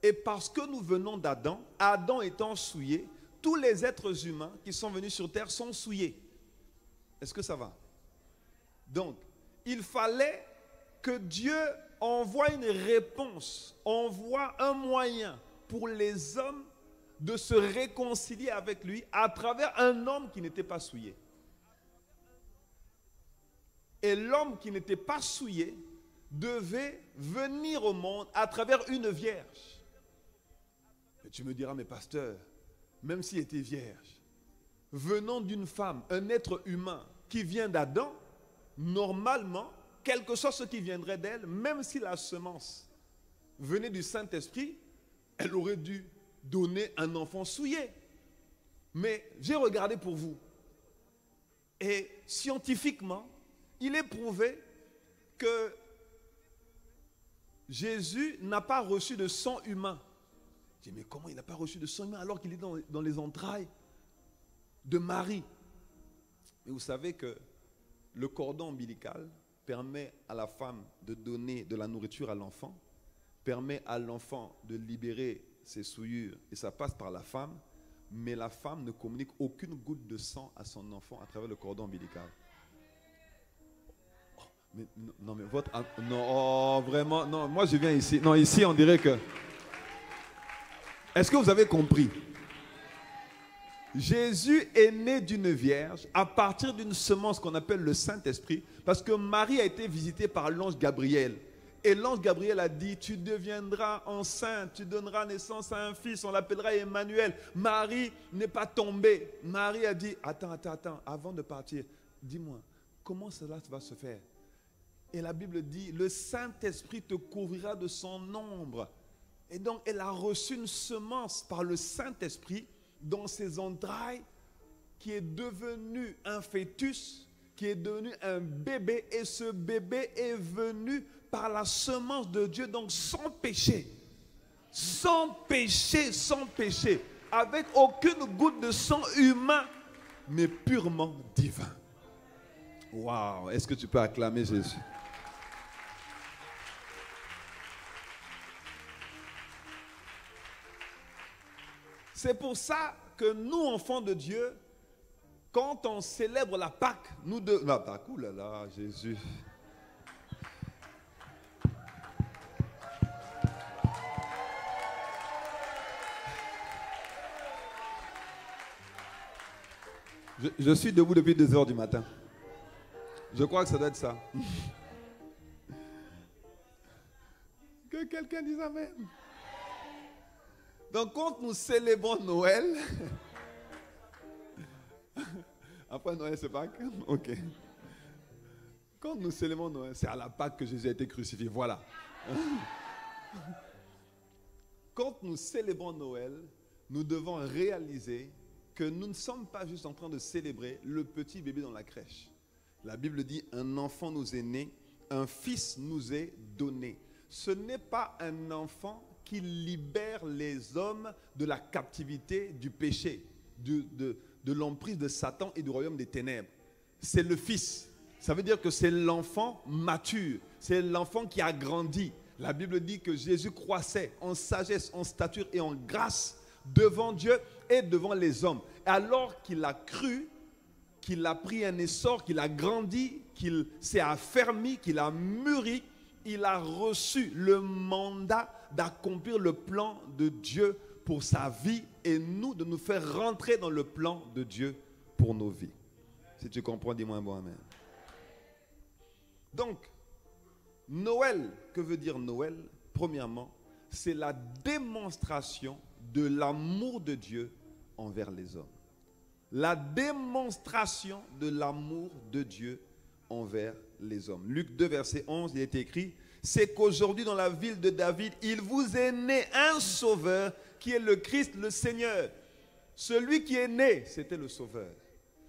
Et parce que nous venons d'Adam, Adam étant souillé, tous les êtres humains qui sont venus sur terre sont souillés. Est-ce que ça va? Donc, il fallait que Dieu envoie une réponse, envoie un moyen pour les hommes de se réconcilier avec lui à travers un homme qui n'était pas souillé. Et l'homme qui n'était pas souillé devait venir au monde à travers une vierge. Et tu me diras, mais pasteur, même s'il était vierge, venant d'une femme, un être humain qui vient d'Adam, normalement, quel que soit ce qui viendrait d'elle, même si la semence venait du Saint-Esprit, elle aurait dû donner un enfant souillé. Mais j'ai regardé pour vous. Et scientifiquement, il est prouvé que Jésus n'a pas reçu de sang humain. Je dis, mais comment il n'a pas reçu de sang humain alors qu'il est dans les entrailles de Marie? Mais vous savez que le cordon ombilical permet à la femme de donner de la nourriture à l'enfant, permet à l'enfant de libérer ses souillures, et ça passe par la femme, mais la femme ne communique aucune goutte de sang à son enfant à travers le cordon ombilical. Oh, mais, non, mais votre... Non, oh, vraiment, non, moi je viens ici. Non, ici on dirait que... Est-ce que vous avez compris? Jésus est né d'une vierge à partir d'une semence qu'on appelle le Saint-Esprit, parce que Marie a été visitée par l'ange Gabriel. Et l'ange Gabriel a dit, tu deviendras enceinte, tu donneras naissance à un fils, on l'appellera Emmanuel. Marie n'est pas tombée. Marie a dit, attends, avant de partir, dis-moi, comment cela va se faire? Et la Bible dit, le Saint-Esprit te couvrira de son ombre. Et donc, elle a reçu une semence par le Saint-Esprit dans ses entrailles, qui est devenu un fœtus, qui est devenu un bébé, et ce bébé est venu par la semence de Dieu, donc sans péché, avec aucune goutte de sang humain, mais purement divin. Waouh, est-ce que tu peux acclamer Jésus? C'est pour ça que nous, enfants de Dieu, quand on célèbre la Pâque, la Pâque, oulala, Jésus. Je suis debout depuis 2 heures du matin. Je crois que ça doit être ça. Que quelqu'un dise amen. Donc, quand nous célébrons Noël, après Noël, c'est Pâques? Ok. Quand nous célébrons Noël, c'est à la Pâque que Jésus a été crucifié. Voilà. Quand nous célébrons Noël, nous devons réaliser que nous ne sommes pas juste en train de célébrer le petit bébé dans la crèche. La Bible dit, un enfant nous est né, un fils nous est donné. Ce n'est pas un enfant qui libère les hommes de la captivité du péché, de l'emprise de Satan et du royaume des ténèbres. C'est le fils. Ça veut dire que c'est l'enfant mature, c'est l'enfant qui a grandi. La Bible dit que Jésus croissait en sagesse, en stature et en grâce devant Dieu et devant les hommes. Alors qu'il a cru, qu'il a pris un essor, qu'il a grandi, qu'il s'est affermi, qu'il a mûri, il a reçu le mandat d'accomplir le plan de Dieu pour sa vie et nous, de nous faire rentrer dans le plan de Dieu pour nos vies. Si tu comprends, dis-moi un bon amen. Donc, Noël, que veut dire Noël? Premièrement, c'est la démonstration de l'amour de Dieu envers les hommes. La démonstration de l'amour de Dieu envers les hommes. Luc 2, verset 11, il est écrit, c'est qu'aujourd'hui dans la ville de David, il vous est né un sauveur qui est le Christ, le Seigneur. Celui qui est né, c'était le sauveur.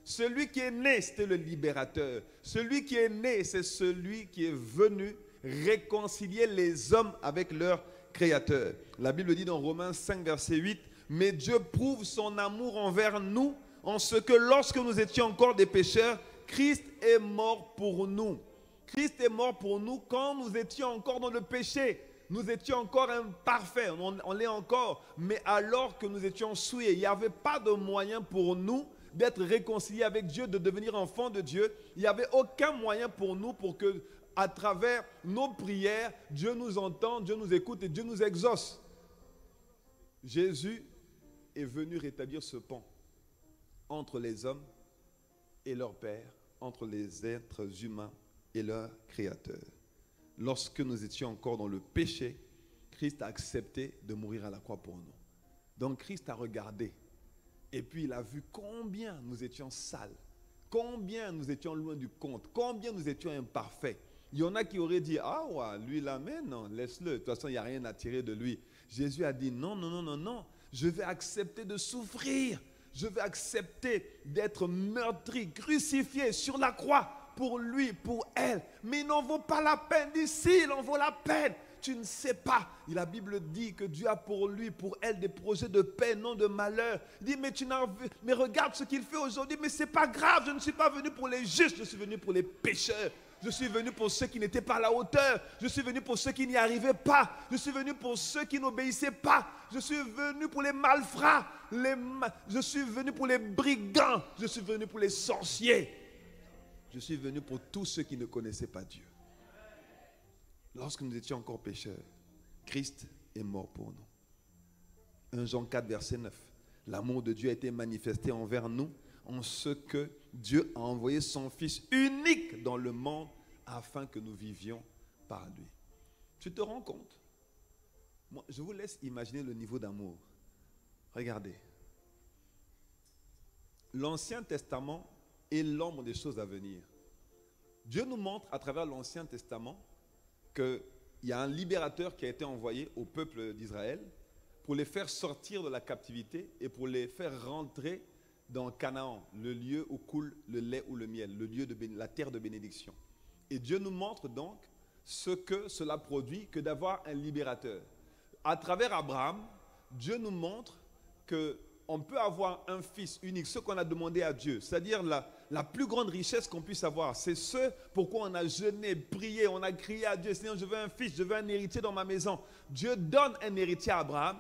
Celui qui est né, c'était le libérateur. Celui qui est né, c'est celui qui est venu réconcilier les hommes avec leur Créateur. La Bible dit dans Romains 5, verset 8, « Mais Dieu prouve son amour envers nous en ce que lorsque nous étions encore des pécheurs, Christ est mort pour nous. » Christ est mort pour nous quand nous étions encore dans le péché. Nous étions encore imparfaits, on l'est encore. Mais alors que nous étions souillés, il n'y avait pas de moyen pour nous d'être réconciliés avec Dieu, de devenir enfants de Dieu. Il n'y avait aucun moyen pour nous pour que, à travers nos prières, Dieu nous entende, Dieu nous écoute et Dieu nous exauce. Jésus est venu rétablir ce pont entre les hommes et leur Père, entre les êtres humains et leur Créateur. Lorsque nous étions encore dans le péché, Christ a accepté de mourir à la croix pour nous. Donc Christ a regardé et puis il a vu combien nous étions sales, combien nous étions loin du compte, combien nous étions imparfaits. Il y en a qui auraient dit, ah ouais, lui là, mais non, laisse-le, de toute façon il n'y a rien à tirer de lui. Jésus a dit, non, non, non, non, non, je vais accepter de souffrir, je vais accepter d'être meurtri, crucifié sur la croix pour lui, pour elle. Mais il n'en vaut pas la peine, d'ici, il en vaut la peine. Tu ne sais pas. Et la Bible dit que Dieu a pour lui, pour elle, des projets de paix, non de malheur. Il dit, mais regarde ce qu'il fait aujourd'hui, mais ce n'est pas grave, je ne suis pas venu pour les justes, je suis venu pour les pécheurs. Je suis venu pour ceux qui n'étaient pas à la hauteur. Je suis venu pour ceux qui n'y arrivaient pas. Je suis venu pour ceux qui n'obéissaient pas. Je suis venu pour les malfrats. Je suis venu pour les brigands. Je suis venu pour les sorciers. Je suis venu pour tous ceux qui ne connaissaient pas Dieu. Lorsque nous étions encore pécheurs, Christ est mort pour nous. 1 Jean 4, verset 9. L'amour de Dieu a été manifesté envers nous en ce que Dieu a envoyé son Fils unique dans le monde afin que nous vivions par lui. Tu te rends compte? Moi, je vous laisse imaginer le niveau d'amour. Regardez. L'Ancien Testament est l'ombre des choses à venir. Dieu nous montre à travers l'Ancien Testament qu'il y a un libérateur qui a été envoyé au peuple d'Israël pour les faire sortir de la captivité et pour les faire rentrer dans Canaan, le lieu où coule le lait ou le miel, le lieu de la terre de bénédiction. Et Dieu nous montre donc ce que cela produit que d'avoir un libérateur. À travers Abraham, Dieu nous montre qu'on peut avoir un fils unique, ce qu'on a demandé à Dieu, c'est-à-dire la plus grande richesse qu'on puisse avoir. C'est ce pourquoi on a jeûné, prié, on a crié à Dieu, Seigneur, je veux un fils, je veux un héritier dans ma maison. Dieu donne un héritier à Abraham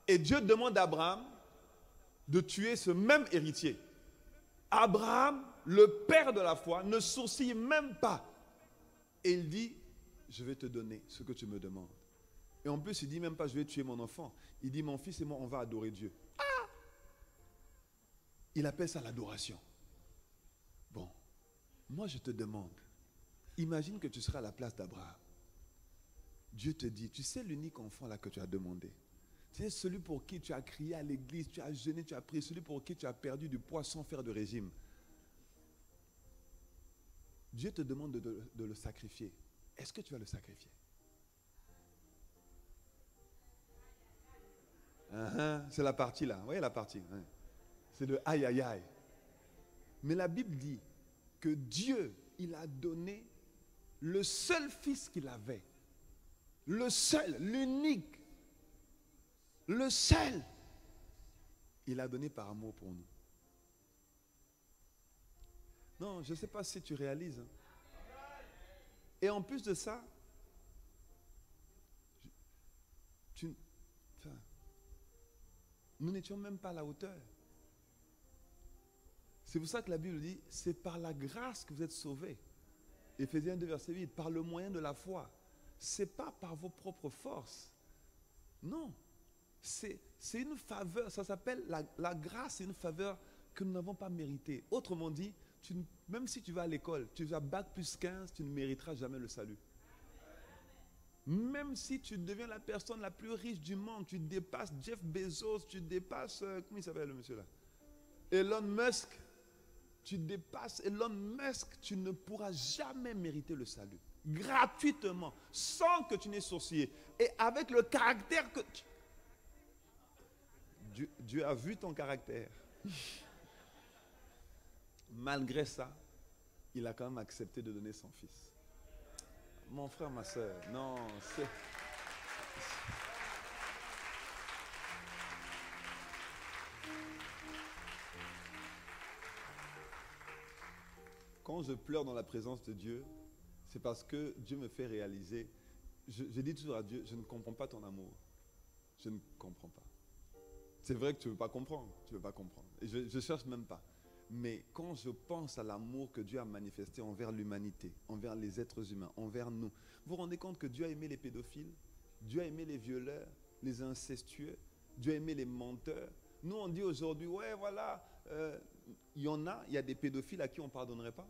et Dieu demande à Abraham de tuer ce même héritier. Abraham, le père de la foi, ne sourcille même pas. Et il dit, je vais te donner ce que tu me demandes. Et en plus, il dit même pas, je vais tuer mon enfant. Il dit, mon fils et moi, on va adorer Dieu. Ah! Il appelle ça l'adoration. Bon, moi je te demande, imagine que tu seras à la place d'Abraham. Dieu te dit, tu sais l'unique enfant là que tu as demandé. C'est celui pour qui tu as crié à l'église, tu as jeûné, tu as prié, celui pour qui tu as perdu du poids sans faire de régime. Dieu te demande de le sacrifier. Est-ce que tu vas le sacrifier? C'est la partie là, vous voyez la partie. C'est le aïe aïe aïe. Mais la Bible dit que Dieu, il a donné le seul fils qu'il avait. Le seul, l'unique. Le seul, il a donné par amour pour nous. Non, je ne sais pas si tu réalises. Et en plus de ça, nous n'étions même pas à la hauteur. C'est pour ça que la Bible dit, c'est par la grâce que vous êtes sauvés. Éphésiens 2, verset 8, par le moyen de la foi. Ce n'est pas par vos propres forces. Non. C'est une faveur, ça s'appelle la grâce, c'est une faveur que nous n'avons pas méritée. Autrement dit, même si tu vas à l'école, tu as bac plus 15, tu ne mériteras jamais le salut. Même si tu deviens la personne la plus riche du monde, tu dépasses Jeff Bezos, tu dépasses, comment il s'appelle le monsieur là? Elon Musk, Tu dépasses Elon Musk, tu ne pourras jamais mériter le salut. Gratuitement, sans que tu n'aies sourcillé. Et avec le caractère que... Dieu a vu ton caractère. Malgré ça, il a quand même accepté de donner son fils. Mon frère, ma soeur, non, c'est... Quand je pleure dans la présence de Dieu, c'est parce que Dieu me fait réaliser. Je dis toujours à Dieu, je ne comprends pas ton amour. Je ne comprends pas. C'est vrai que tu ne veux pas comprendre. Tu ne veux pas comprendre. Et je ne cherche même pas. Mais quand je pense à l'amour que Dieu a manifesté envers l'humanité, envers les êtres humains, envers nous, vous vous rendez compte que Dieu a aimé les pédophiles, Dieu a aimé les violeurs, les incestueux, Dieu a aimé les menteurs. Nous, on dit aujourd'hui, ouais, voilà, il y a des pédophiles à qui on ne pardonnerait pas.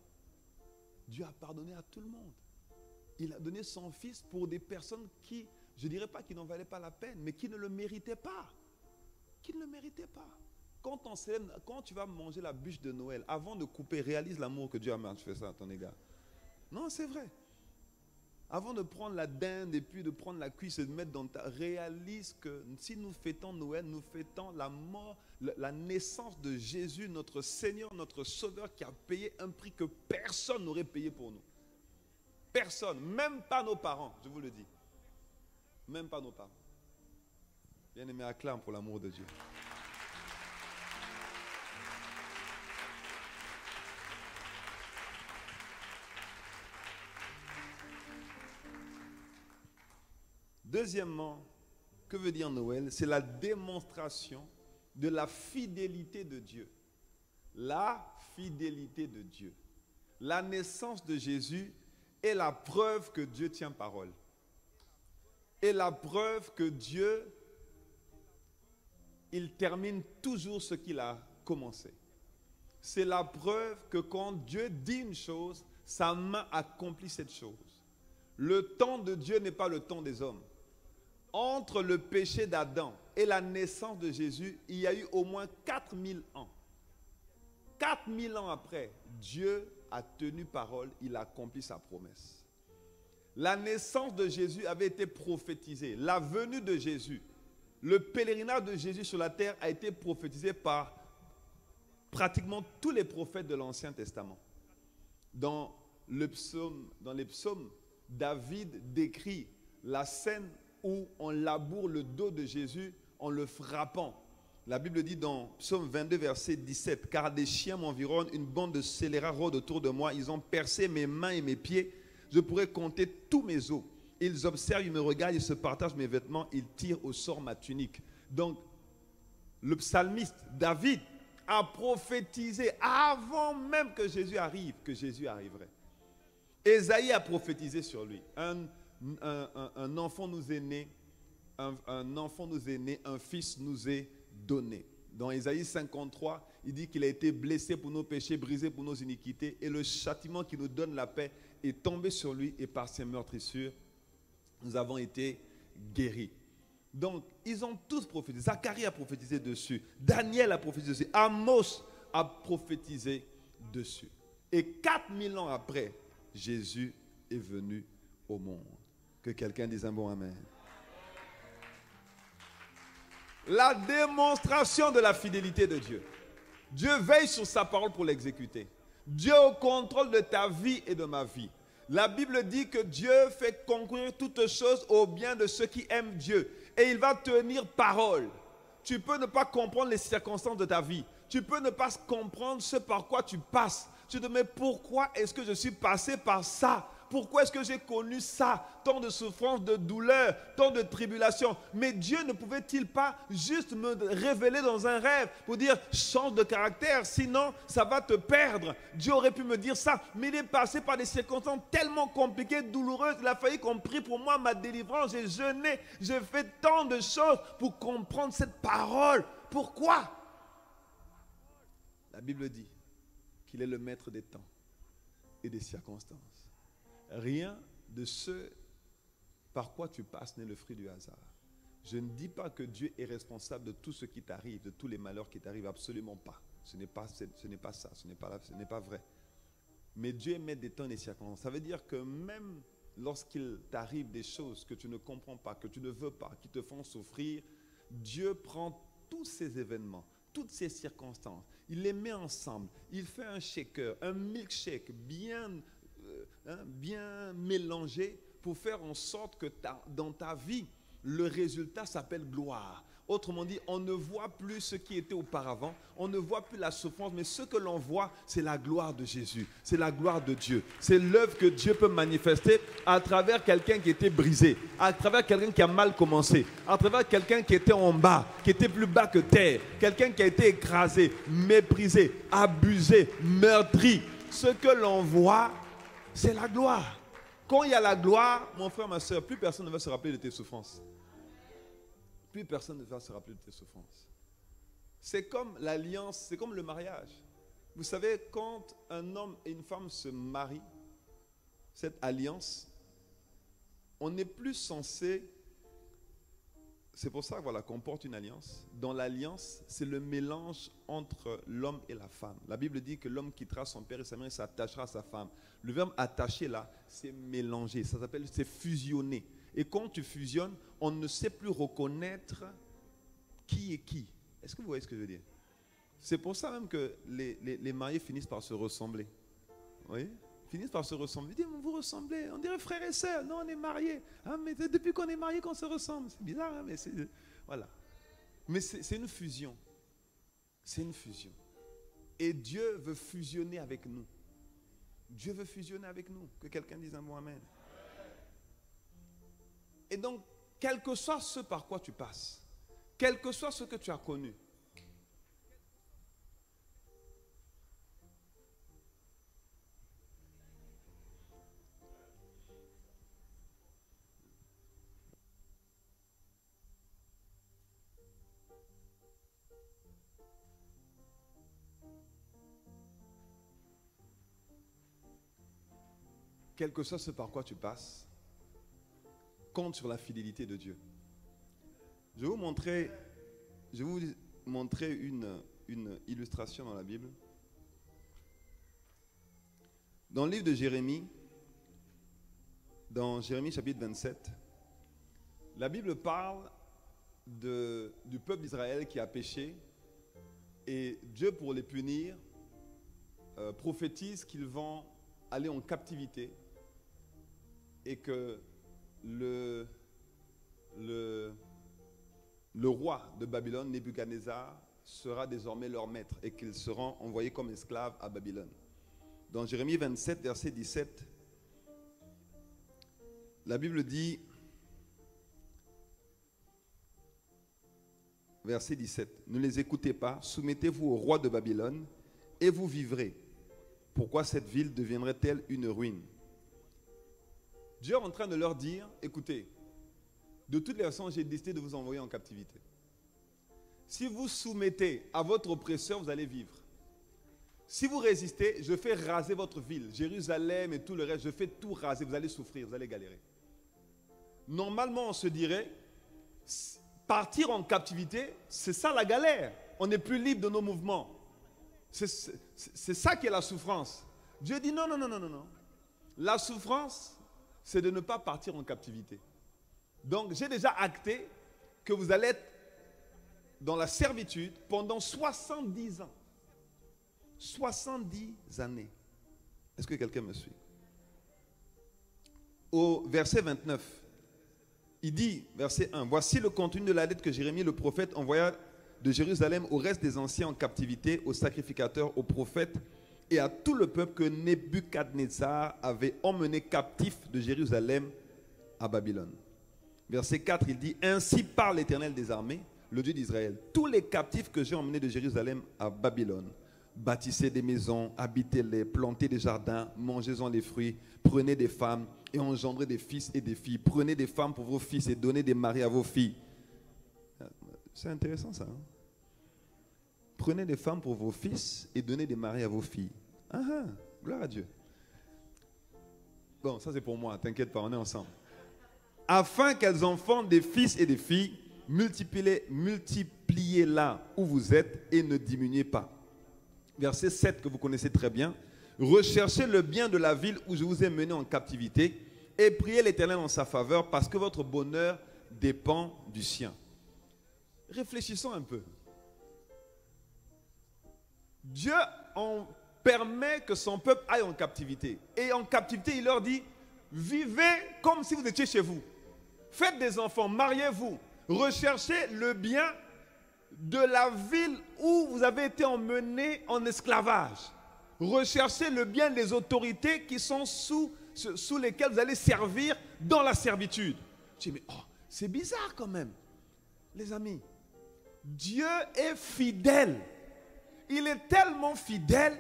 Dieu a pardonné à tout le monde. Il a donné son fils pour des personnes qui, je ne dirais pas qui n'en valaient pas la peine, mais qui ne le méritaient pas. Qui ne le méritaient pas. Quand tu vas manger la bûche de Noël, avant de couper, réalise l'amour que Dieu a manifesté à ton égard. Non, c'est vrai. Avant de prendre la dinde et puis de prendre la cuisse et de mettre dans ta... Réalise que si nous fêtons Noël, nous fêtons la mort, la naissance de Jésus, notre Seigneur, notre Sauveur, qui a payé un prix que personne n'aurait payé pour nous. Personne, même pas nos parents, je vous le dis. Même pas nos parents. Bien-aimé, acclame pour l'amour de Dieu. Deuxièmement, que veut dire Noël? C'est la démonstration de la fidélité de Dieu. La fidélité de Dieu. La naissance de Jésus est la preuve que Dieu tient parole. Et la preuve que Dieu, il termine toujours ce qu'il a commencé. C'est la preuve que quand Dieu dit une chose, sa main accomplit cette chose. Le temps de Dieu n'est pas le temps des hommes. Entre le péché d'Adam et la naissance de Jésus, il y a eu au moins 4000 ans. 4000 ans après, Dieu a tenu parole, il a accompli sa promesse. La naissance de Jésus avait été prophétisée. La venue de Jésus, le pèlerinage de Jésus sur la terre a été prophétisé par pratiquement tous les prophètes de l'Ancien Testament. Dans les psaumes, David décrit la scène où on laboure le dos de Jésus en le frappant. La Bible dit dans Psaume 22, verset 17, « Car des chiens m'environnent, une bande de scélérats rôde autour de moi. Ils ont percé mes mains et mes pieds. Je pourrais compter tous mes os. Ils observent, ils me regardent, ils se partagent mes vêtements. Ils tirent au sort ma tunique. » Donc, le psalmiste David a prophétisé avant même que Jésus arrive, que Jésus arriverait. Ésaïe a prophétisé sur lui. Un enfant nous est né, un fils nous est donné. Dans Ésaïe 53, il dit qu'il a été blessé pour nos péchés, brisé pour nos iniquités, et le châtiment qui nous donne la paix est tombé sur lui, et par ses meurtrissures, nous avons été guéris. Donc, ils ont tous prophétisé. Zacharie a prophétisé dessus. Daniel a prophétisé dessus. Amos a prophétisé dessus. Et 4000 ans après, Jésus est venu au monde. Que quelqu'un dise un bon amen. La démonstration de la fidélité de Dieu. Dieu veille sur sa parole pour l'exécuter. Dieu est au contrôle de ta vie et de ma vie. La Bible dit que Dieu fait concourir toutes choses au bien de ceux qui aiment Dieu. Et il va tenir parole. Tu peux ne pas comprendre les circonstances de ta vie. Tu peux ne pas comprendre ce par quoi tu passes. Tu te dis, mais pourquoi est-ce que je suis passé par ça? Pourquoi est-ce que j'ai connu ça? Tant de souffrance, de douleur, tant de tribulations. Mais Dieu ne pouvait-il pas juste me révéler dans un rêve pour dire change de caractère, sinon ça va te perdre. Dieu aurait pu me dire ça, mais il est passé par des circonstances tellement compliquées, douloureuses. Il a fallu qu'on prie pour moi, ma délivrance. J'ai jeûné, j'ai fait tant de choses pour comprendre cette parole. Pourquoi? La Bible dit qu'il est le maître des temps et des circonstances. Rien de ce par quoi tu passes n'est le fruit du hasard. Je ne dis pas que Dieu est responsable de tout ce qui t'arrive, de tous les malheurs qui t'arrivent, absolument pas. Ce n'est pas ça, ce n'est pas vrai. Mais Dieu met des temps et des circonstances. Ça veut dire que même lorsqu'il t'arrive des choses que tu ne comprends pas, que tu ne veux pas, qui te font souffrir, Dieu prend tous ces événements, toutes ces circonstances, il les met ensemble, il fait un shaker, un milkshake bien mélangé pour faire en sorte que dans ta vie, le résultat s'appelle gloire. Autrement dit, on ne voit plus ce qui était auparavant, on ne voit plus la souffrance, mais ce que l'on voit, c'est la gloire de Jésus, c'est la gloire de Dieu. C'est l'œuvre que Dieu peut manifester à travers quelqu'un qui était brisé, à travers quelqu'un qui a mal commencé, à travers quelqu'un qui était en bas, qui était plus bas que terre, quelqu'un qui a été écrasé, méprisé, abusé, meurtri. Ce que l'on voit, c'est la gloire. Quand il y a la gloire, mon frère, ma soeur, plus personne ne va se rappeler de tes souffrances. Plus personne ne va se rappeler de tes souffrances. C'est comme l'alliance, c'est comme le mariage. Vous savez, quand un homme et une femme se marient, cette alliance, on n'est plus censé... C'est pour ça voilà, qu'on porte une alliance. Dans l'alliance, c'est le mélange entre l'homme et la femme. La Bible dit que l'homme quittera son père et sa mère et s'attachera à sa femme. Le verbe attacher là, c'est mélanger. Ça s'appelle, c'est fusionner. Et quand tu fusionnes, on ne sait plus reconnaître qui est qui. Est-ce que vous voyez ce que je veux dire? C'est pour ça même que les mariés finissent par se ressembler. Vous voyez? Finissent par se ressembler. Ils disent, vous ressemblez, on dirait frères et sœurs. Non, on est mariés. Ah, mais c'est depuis qu'on est mariés qu'on se ressemble. C'est bizarre, hein, mais c'est... Voilà. Mais c'est une fusion. C'est une fusion. Et Dieu veut fusionner avec nous. Dieu veut fusionner avec nous. Que quelqu'un dise un mot amen. Et donc, quel que soit ce par quoi tu passes, quel que soit ce que tu as connu, quel que soit ce par quoi tu passes, compte sur la fidélité de Dieu. Je vais vous montrer une illustration dans la Bible. Dans le livre de Jérémie, dans Jérémie chapitre 27, la Bible parle du peuple d'Israël qui a péché et Dieu, pour les punir, prophétise qu'ils vont aller en captivité et que le roi de Babylone, Nebuchadnezzar, sera désormais leur maître et qu'ils seront envoyés comme esclaves à Babylone. Dans Jérémie 27, verset 17, la Bible dit, verset 17, « Ne les écoutez pas, soumettez-vous au roi de Babylone et vous vivrez. Pourquoi cette ville deviendrait-elle une ruine ?» Dieu est en train de leur dire, écoutez, de toutes les façons, j'ai décidé de vous envoyer en captivité. Si vous soumettez à votre oppresseur, vous allez vivre. Si vous résistez, je fais raser votre ville, Jérusalem et tout le reste, je fais tout raser, vous allez souffrir, vous allez galérer. Normalement, on se dirait, partir en captivité, c'est ça la galère. On n'est plus libre de nos mouvements. C'est ça qui est la souffrance. Dieu dit non, non, non, non, non, non. La souffrance, c'est de ne pas partir en captivité. Donc, j'ai déjà acté que vous allez être dans la servitude pendant 70 ans. 70 années. Est-ce que quelqu'un me suit? Au verset 29, il dit, verset 1, « Voici le contenu de la lettre que Jérémie le prophète envoya de Jérusalem au reste des anciens en captivité, aux sacrificateurs, aux prophètes et à tout le peuple que Nebuchadnezzar avait emmené captif de Jérusalem à Babylone. » Verset 4, il dit, « Ainsi parle l'Éternel des armées, le Dieu d'Israël. Tous les captifs que j'ai emmenés de Jérusalem à Babylone, bâtissez des maisons, habitez-les, plantez des jardins, mangez-en les fruits, prenez des femmes et engendrez des fils et des filles. Prenez des femmes pour vos fils et donnez des maris à vos filles. » C'est intéressant ça. Hein? Prenez des femmes pour vos fils et donnez des maris à vos filles. Ah, ah, gloire à Dieu. Bon, ça c'est pour moi, t'inquiète pas, on est ensemble. Afin qu'elles enfantent des fils et des filles multipliez là où vous êtes et ne diminuez pas. Verset 7 que vous connaissez très bien. Recherchez le bien de la ville où je vous ai mené en captivité et priez l'Éternel en sa faveur parce que votre bonheur dépend du sien. Réfléchissons un peu. Dieu permet que son peuple aille en captivité. Et en captivité, il leur dit, vivez comme si vous étiez chez vous. Faites des enfants, mariez-vous. Recherchez le bien de la ville où vous avez été emmenés en esclavage. Recherchez le bien des autorités qui sont sous lesquelles vous allez servir dans la servitude. Je dis, mais c'est bizarre quand même. Les amis, Dieu est fidèle. Il est tellement fidèle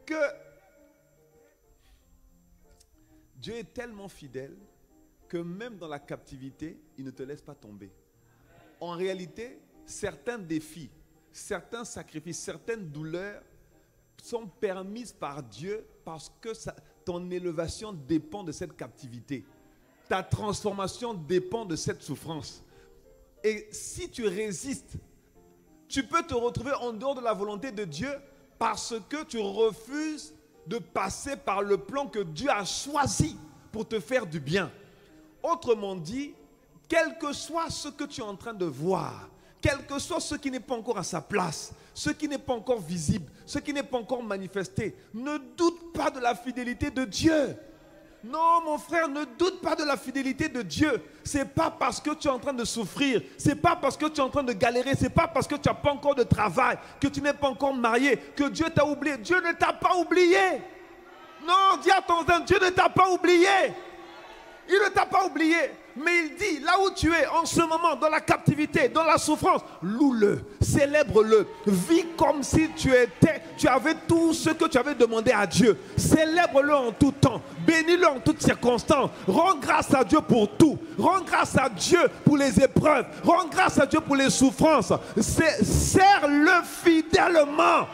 que Dieu est tellement fidèle que même dans la captivité, il ne te laisse pas tomber. En réalité, certains défis, certains sacrifices, certaines douleurs sont permises par Dieu parce que ton élévation dépend de cette captivité. Ta transformation dépend de cette souffrance. Et si tu résistes, tu peux te retrouver en dehors de la volonté de Dieu parce que tu refuses de passer par le plan que Dieu a choisi pour te faire du bien. Autrement dit, quel que soit ce que tu es en train de voir, quel que soit ce qui n'est pas encore à sa place, ce qui n'est pas encore visible, ce qui n'est pas encore manifesté, ne doute pas de la fidélité de Dieu. Non, mon frère, ne doute pas de la fidélité de Dieu. Ce n'est pas parce que tu es en train de souffrir, ce n'est pas parce que tu es en train de galérer, ce n'est pas parce que tu n'as pas encore de travail, que tu n'es pas encore marié, que Dieu t'a oublié. Dieu ne t'a pas oublié. Non, dis à ton voisin, Dieu ne t'a pas oublié. Il ne t'a pas oublié. Mais il dit, là où tu es en ce moment, dans la captivité, dans la souffrance, loue-le, célèbre-le, vis comme si tu avais tout ce que tu avais demandé à Dieu. Célèbre-le en tout temps, bénis-le en toutes circonstances, rends grâce à Dieu pour tout, rends grâce à Dieu pour les épreuves, rends grâce à Dieu pour les souffrances, sers-le fidèlement.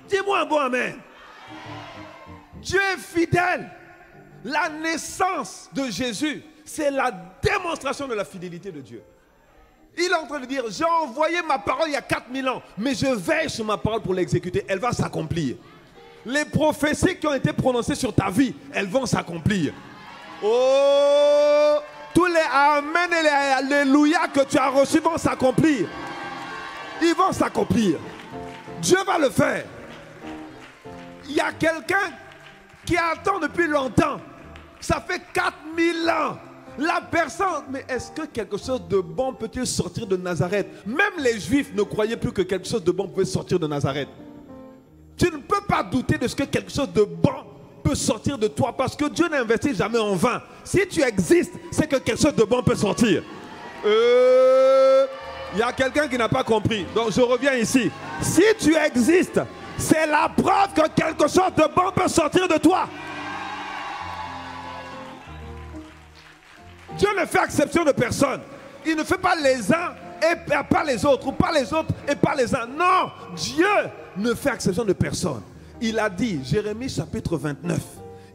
Dis-moi un bon amen. Dieu est fidèle. La naissance de Jésus, c'est la démonstration de la fidélité de Dieu. Il est en train de dire, j'ai envoyé ma parole il y a 4000 ans, mais je veille sur ma parole pour l'exécuter. Elle va s'accomplir. Les prophéties qui ont été prononcées sur ta vie, elles vont s'accomplir. Oh, tous les amen et les alléluia que tu as reçus vont s'accomplir. Ils vont s'accomplir. Dieu va le faire. Il y a quelqu'un qui attend depuis longtemps. Ça fait 4000 ans. La personne, mais est-ce que quelque chose de bon peut-il sortir de Nazareth? Même les Juifs ne croyaient plus que quelque chose de bon pouvait sortir de Nazareth. Tu ne peux pas douter de ce que quelque chose de bon peut sortir de toi parce que Dieu n'investit jamais en vain. Si tu existes, c'est que quelque chose de bon peut sortir. Il y a quelqu'un qui n'a pas compris. Donc je reviens ici. Si tu existes, c'est la preuve que quelque chose de bon peut sortir de toi. Dieu ne fait exception de personne. Il ne fait pas les uns et pas les autres, ou pas les autres et pas les uns. Non, Dieu ne fait exception de personne. Il a dit, Jérémie chapitre 29,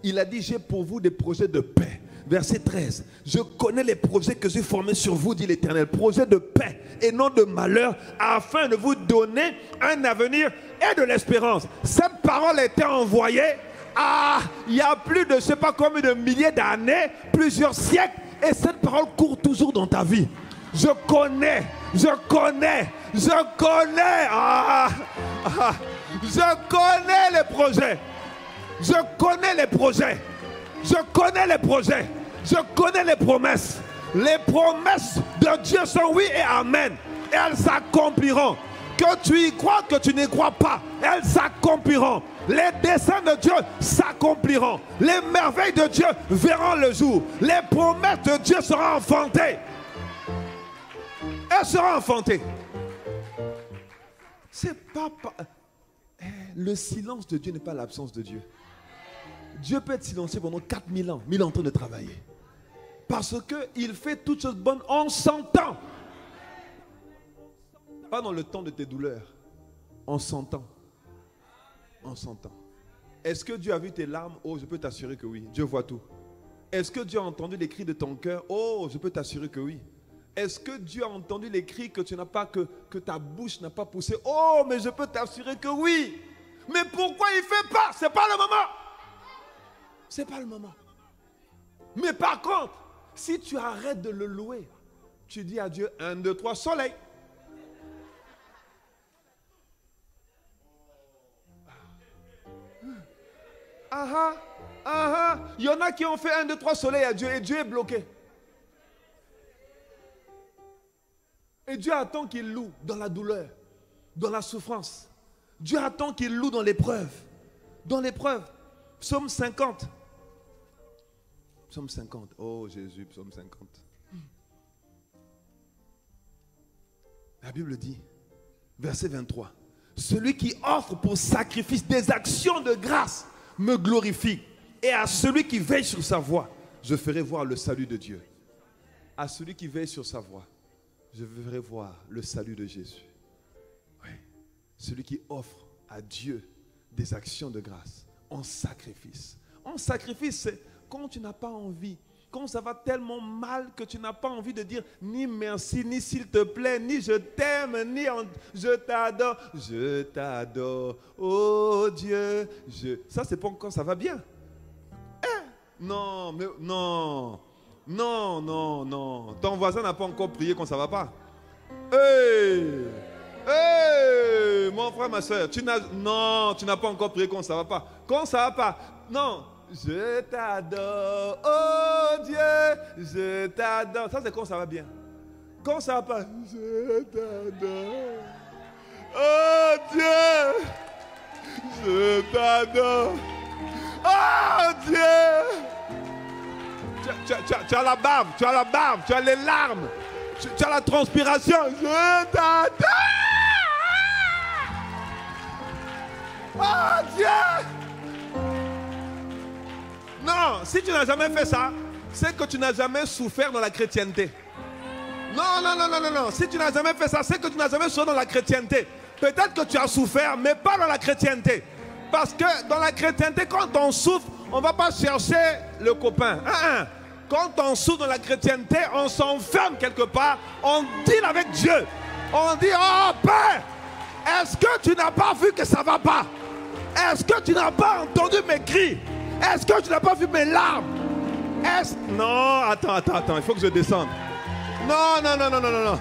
il a dit, j'ai pour vous des projets de paix. Verset 13, je connais les projets que j'ai formés sur vous, dit l'Éternel, projets de paix et non de malheur, afin de vous donner un avenir et de l'espérance. Cette parole a été envoyée il y a plus de je ne sais pas combien de milliers d'années, plusieurs siècles, et cette parole court toujours dans ta vie. Je connais les projets. Je connais les projets. Je connais les projets. Je connais les promesses. Les promesses de Dieu sont oui et amen. Et elles s'accompliront. Que tu y crois, que tu n'y crois pas, elles s'accompliront. Les desseins de Dieu s'accompliront. Les merveilles de Dieu verront le jour. Les promesses de Dieu seront enfantées. Elles seront enfantées. C'est pas... Le silence de Dieu n'est pas l'absence de Dieu. Dieu peut être silencieux pendant 4000 ans, mais il est en train de travailler. Parce qu'il fait toutes choses bonnes en son temps. Pas dans le temps de tes douleurs. En son temps. En son temps. Est-ce que Dieu a vu tes larmes? Oh, je peux t'assurer que oui. Dieu voit tout. Est-ce que Dieu a entendu les cris de ton cœur? Oh, je peux t'assurer que oui. Est-ce que Dieu a entendu les cris que tu n'as pas, que ta bouche n'a pas poussé? Oh, mais je peux t'assurer que oui. Mais pourquoi il ne fait pas? Ce n'est pas le moment. Ce n'est pas le moment. Mais par contre, si tu arrêtes de le louer, tu dis à Dieu, 1, 2, 3, soleil. Ah ah, il y en a qui ont fait 1, 2, 3 soleil à Dieu et Dieu est bloqué. Et Dieu attend qu'il loue dans la douleur, dans la souffrance. Dieu attend qu'il loue dans l'épreuve. Dans l'épreuve. Psaume 50. Psaume 50. Oh Jésus, psaume 50. La Bible dit, verset 23. Celui qui offre pour sacrifice des actions de grâce me glorifie. Et à celui qui veille sur sa voie, je ferai voir le salut de Dieu. À celui qui veille sur sa voie, je ferai voir le salut de Jésus. Oui. Celui qui offre à Dieu des actions de grâce en sacrifice. En sacrifice, c'est quand tu n'as pas envie, quand ça va tellement mal que tu n'as pas envie de dire ni merci, ni s'il te plaît, ni je t'aime, ni je t'adore. Je t'adore, oh Dieu. Ça, c'est pas quand ça va bien. Non, mais non. Non, non, non. Ton voisin n'a pas encore prié quand ça ne va pas. Hey! Hey! Mon frère, ma soeur, non, tu n'as pas encore prié quand ça ne va pas. Quand ça ne va pas, non. Je t'adore, oh Dieu, je t'adore. Ça, c'est quand ça va bien. Quand ça ne va pas, je t'adore, oh Dieu, je t'adore, oh Dieu. Tu as la bave, tu as les larmes, tu as la transpiration. Je t'adore. Oh Dieu. Non, si tu n'as jamais fait ça, c'est que tu n'as jamais souffert dans la chrétienté. Non, non, non, non, non, non. Si tu n'as jamais fait ça, c'est que tu n'as jamais souffert dans la chrétienté. Peut-être que tu as souffert, mais pas dans la chrétienté. Parce que dans la chrétienté, quand on souffre, on ne va pas chercher le copain. Quand on souffre dans la chrétienté, on s'enferme quelque part, on deal avec Dieu. On dit, oh Père, est-ce que tu n'as pas vu que ça ne va pas? Est-ce que tu n'as pas entendu mes cris? Est-ce que tu n'as pas vu mes larmes? Non, attends, il faut que je descende. Non, non, non, non, non, non.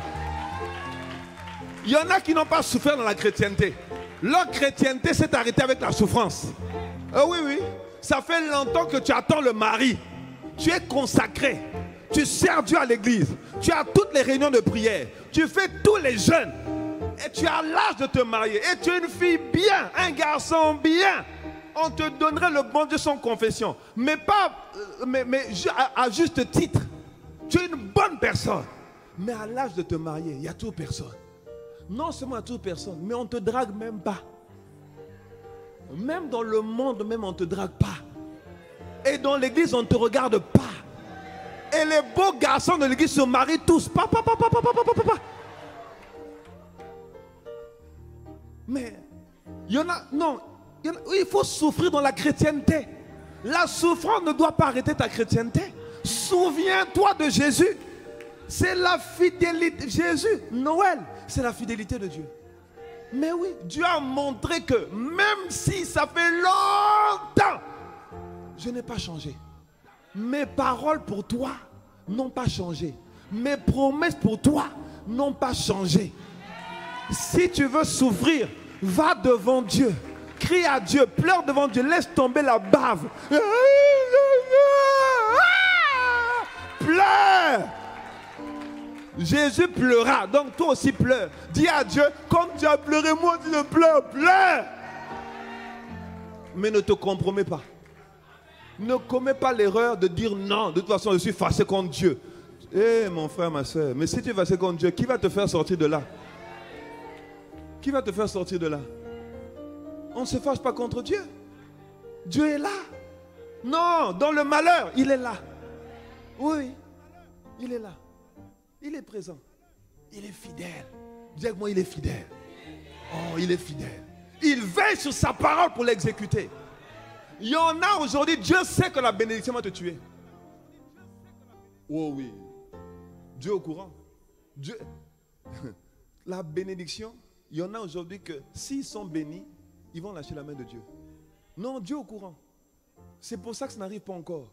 Il y en a qui n'ont pas souffert dans la chrétienté. Leur chrétienté s'est arrêtée avec la souffrance. Oui, oui. Ça fait longtemps que tu attends le mari. Tu es consacré. Tu sers Dieu à l'église. Tu as toutes les réunions de prière. Tu fais tous les jeûnes. Et tu as l'âge de te marier. Et tu es une fille bien, un garçon bien. On te donnerait le bon Dieu sans confession. Mais pas à juste titre. Tu es une bonne personne. Mais à l'âge de te marier, il y a toute personne. Non seulement à toute personne, mais on ne te drague même pas. Même dans le monde, même on ne te drague pas. Et dans l'église, on ne te regarde pas. Et les beaux garçons de l'église se marient tous. Papa. Mais il y en a, non, il faut souffrir dans la chrétienté. La souffrance ne doit pas arrêter ta chrétienté. Souviens-toi de Jésus. C'est la fidélité. Jésus, Noël, c'est la fidélité de Dieu. Mais oui, Dieu a montré que même si ça fait longtemps, je n'ai pas changé. Mes paroles pour toi n'ont pas changé. Mes promesses pour toi n'ont pas changé. Si tu veux souffrir, va devant Dieu. Crie à Dieu, pleure devant Dieu, laisse tomber la bave. Pleure. Jésus pleura, donc toi aussi pleure. Dis à Dieu, comme tu as pleuré, moi tu ne pleures, pleure. Mais ne te compromets pas. Ne commets pas l'erreur de dire non, de toute façon je suis fâché contre Dieu. Eh mon frère, ma soeur, mais si tu es fâché contre Dieu, qui va te faire sortir de là? Qui va te faire sortir de là? On ne se fâche pas contre Dieu. Dieu est là. Non, dans le malheur, il est là. Oui, il est là. Il est présent. Il est fidèle. Dis avec moi, il est fidèle. Oh, il est fidèle. Il veille sur sa parole pour l'exécuter. Il y en a aujourd'hui, Dieu sait que la bénédiction va te tuer. Oh oui. Dieu est au courant. Dieu. La bénédiction, il y en a aujourd'hui que s'ils sont bénis, ils vont lâcher la main de Dieu. Non, Dieu est au courant. C'est pour ça que ça n'arrive pas encore.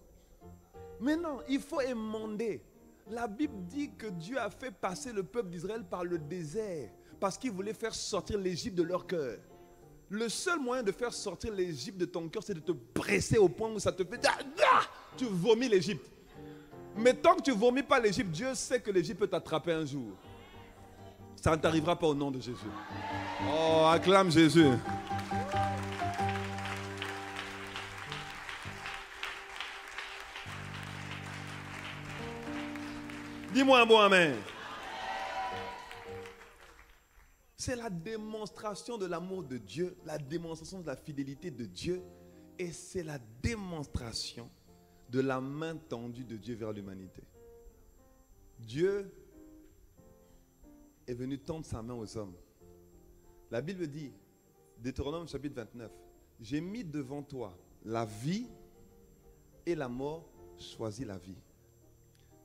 Mais non, il faut émonder. La Bible dit que Dieu a fait passer le peuple d'Israël par le désert parce qu'il voulait faire sortir l'Égypte de leur cœur. Le seul moyen de faire sortir l'Égypte de ton cœur, c'est de te presser au point où ça te fait... Tu vomis l'Égypte. Mais tant que tu ne vomis pas l'Égypte, Dieu sait que l'Égypte peut t'attraper un jour. Ça ne t'arrivera pas au nom de Jésus. Oh, acclame Jésus. Dis-moi un bon amen. C'est la démonstration de l'amour de Dieu, la démonstration de la fidélité de Dieu, et c'est la démonstration de la main tendue de Dieu vers l'humanité. Dieu est venu tendre sa main aux hommes. La Bible dit, Deutéronome chapitre 29, « J'ai mis devant toi la vie et la mort, choisis la vie. »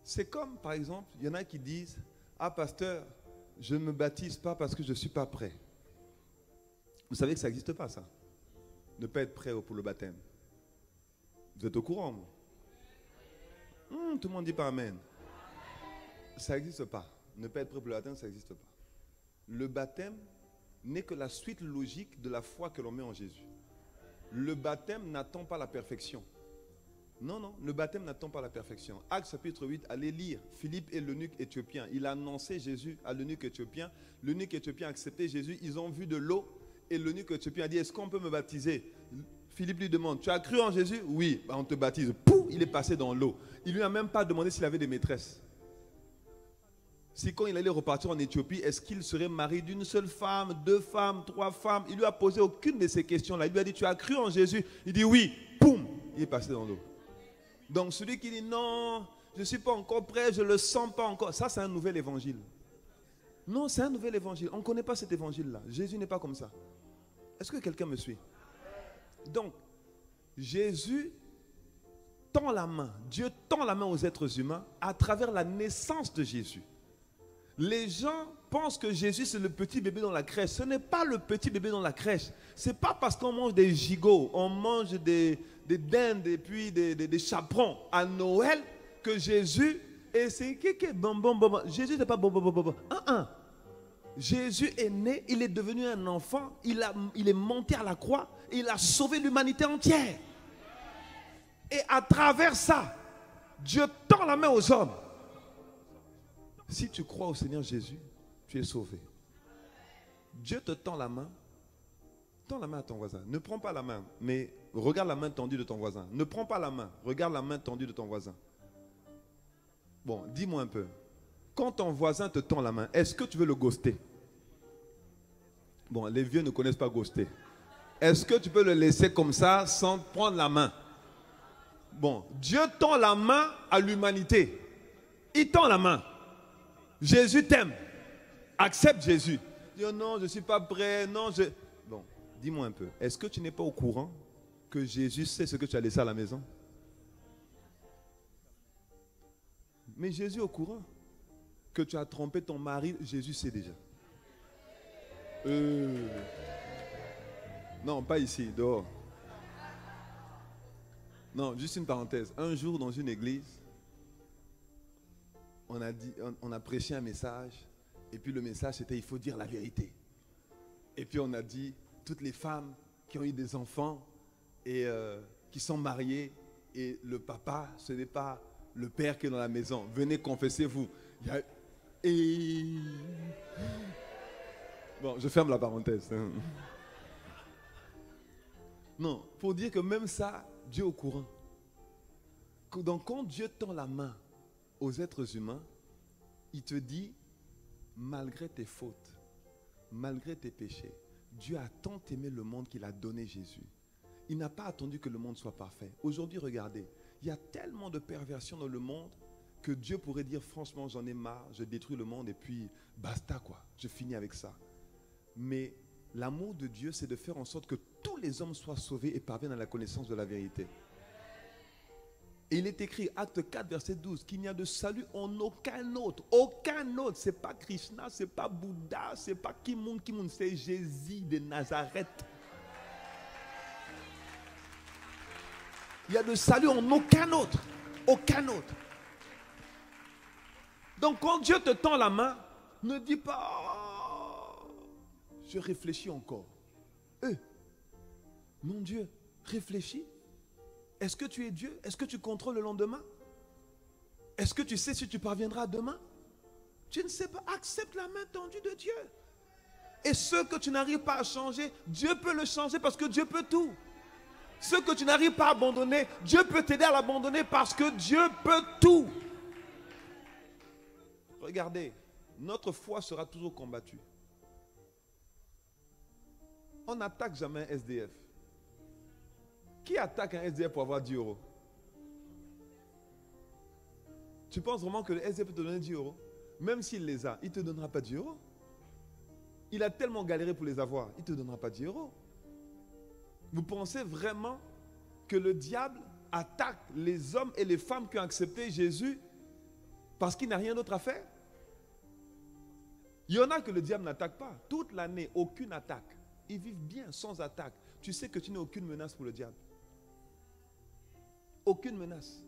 C'est comme, par exemple, il y en a qui disent, « Ah, pasteur, je ne me baptise pas parce que je ne suis pas prêt. » Vous savez que ça n'existe pas, ça. Ne pas être prêt pour le baptême. Vous êtes au courant, moi? Tout le monde dit pas amen. Ça n'existe pas. Ne pas être prêt pour le baptême, ça n'existe pas. Le baptême n'est que la suite logique de la foi que l'on met en Jésus. Le baptême n'attend pas la perfection. Non, non, le baptême n'attend pas la perfection. Actes chapitre 8, allez lire. Philippe et l'eunuque éthiopien. Il a annoncé Jésus à l'eunuque éthiopien. L'eunuque éthiopien a accepté Jésus. Ils ont vu de l'eau. Et l'eunuque éthiopien a dit, est-ce qu'on peut me baptiser? Philippe lui demande, tu as cru en Jésus? Oui, on te baptise. Pouf, il est passé dans l'eau. Il lui a même pas demandé s'il avait des maîtresses. Si quand il allait repartir en Éthiopie, est-ce qu'il serait marié d'une seule femme, 2 femmes, 3 femmes? Il lui a posé aucune de ces questions-là. Il lui a dit, tu as cru en Jésus? Il dit oui. Poum, il est passé dans l'eau. Donc celui qui dit non, je ne suis pas encore prêt, je ne le sens pas encore. Ça, c'est un nouvel évangile. Non, c'est un nouvel évangile. On ne connaît pas cet évangile-là. Jésus n'est pas comme ça. Est-ce que quelqu'un me suit? Donc, Jésus tend la main. Dieu tend la main aux êtres humains à travers la naissance de Jésus. Les gens pensent que Jésus, c'est le petit bébé dans la crèche. Ce n'est pas le petit bébé dans la crèche. Ce n'est pas parce qu'on mange des gigots, on mange des dindes et puis des chaperons à Noël que Jésus est... Jésus n'est pas bon. Jésus est né, il est devenu un enfant, il est monté à la croix, et il a sauvé l'humanité entière. Et à travers ça, Dieu tend la main aux hommes. Si tu crois au Seigneur Jésus, tu es sauvé. Dieu te tend la main. Tends la main à ton voisin. Ne prends pas la main, mais regarde la main tendue de ton voisin. Ne prends pas la main, regarde la main tendue de ton voisin. Bon, dis-moi un peu. Quand ton voisin te tend la main, est-ce que tu veux le ghoster? Bon, les vieux ne connaissent pas ghoster. Est-ce que tu peux le laisser comme ça sans prendre la main? Bon, Dieu tend la main à l'humanité. Il tend la main. Jésus t'aime. Accepte Jésus. Dis oh non, je ne suis pas prêt. Non, je... Bon, dis-moi un peu. Est-ce que tu n'es pas au courant que Jésus sait ce que tu as laissé à la maison? Mais Jésus est au courant que tu as trompé ton mari. Jésus sait déjà. Non, pas ici, dehors. Non, juste une parenthèse. Un jour dans une église, on a prêché un message, et puis le message c'était il faut dire la vérité. Et puis on a dit toutes les femmes qui ont eu des enfants et qui sont mariées, et le papa, ce n'est pas le père qui est dans la maison. Venez, confessez-vous. Bon, je ferme la parenthèse. Non, pour dire que même ça, Dieu est au courant. Donc quand Dieu tend la main aux êtres humains, il te dit, malgré tes fautes, malgré tes péchés, Dieu a tant aimé le monde qu'il a donné Jésus. Il n'a pas attendu que le monde soit parfait. Aujourd'hui, regardez, il y a tellement de perversions dans le monde que Dieu pourrait dire, franchement, j'en ai marre, je détruis le monde et puis basta quoi, je finis avec ça. Mais l'amour de Dieu, c'est de faire en sorte que tous les hommes soient sauvés et parviennent à la connaissance de la vérité. Et il est écrit, acte 4, verset 12, qu'il n'y a de salut en aucun autre. Aucun autre. Ce n'est pas Krishna, ce n'est pas Bouddha, ce n'est pas Kimoun, c'est Jésus de Nazareth. Il y a de salut en aucun autre. Aucun autre. Donc quand Dieu te tend la main, ne dis pas, oh, je réfléchis encore. Mon Dieu, réfléchis. Est-ce que tu es Dieu? Est-ce que tu contrôles le lendemain? Est-ce que tu sais si tu parviendras demain? Tu ne sais pas. Accepte la main tendue de Dieu. Et ce que tu n'arrives pas à changer, Dieu peut le changer parce que Dieu peut tout. Ce que tu n'arrives pas à abandonner, Dieu peut t'aider à l'abandonner parce que Dieu peut tout. Regardez, notre foi sera toujours combattue. On n'attaque jamais un SDF. Qui attaque un SDF pour avoir 10 euros? Tu penses vraiment que le SDF peut te donner 10 euros? Même s'il les a, il ne te donnera pas 10 euros. Il a tellement galéré pour les avoir, il ne te donnera pas 10 euros. Vous pensez vraiment que le diable attaque les hommes et les femmes qui ont accepté Jésus parce qu'il n'a rien d'autre à faire? Il y en a que le diable n'attaque pas. Toute l'année, aucune attaque. Ils vivent bien sans attaque. Tu sais que tu n'es aucune menace pour le diable. Aucune menace.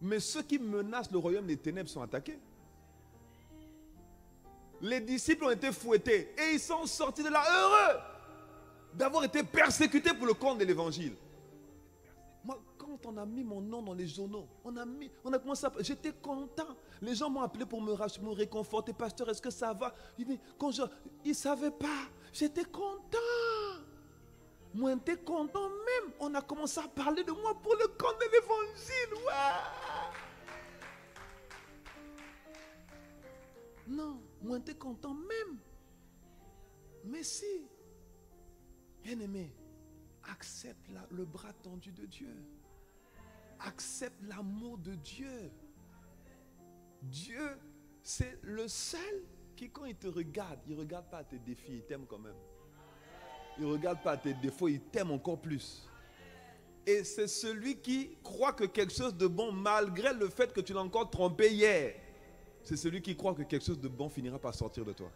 Mais ceux qui menacent le royaume des ténèbres sont attaqués. Les disciples ont été fouettés et ils sont sortis de là heureux d'avoir été persécutés pour le compte de l'évangile. Moi, quand on a mis mon nom dans les journaux, on a commencé à... J'étais content. Les gens m'ont appelé pour me réconforter. Pasteur, est-ce que ça va? Ils ne savaient pas. J'étais content. Moi, j'étais content même. On a commencé à parler de moi pour le compte de l'évangile. Ouais. Non, moi, j'étais content même. Mais si, bien-aimé, accepte le bras tendu de Dieu. Accepte l'amour de Dieu. Dieu, c'est le seul qui, quand il te regarde, il ne regarde pas à tes défis, il t'aime quand même. Il ne regarde pas à tes défauts, il t'aime encore plus. Et c'est celui qui croit que quelque chose de bon, malgré le fait que tu l'as encore trompé hier, c'est celui qui croit que quelque chose de bon finira par sortir de toi.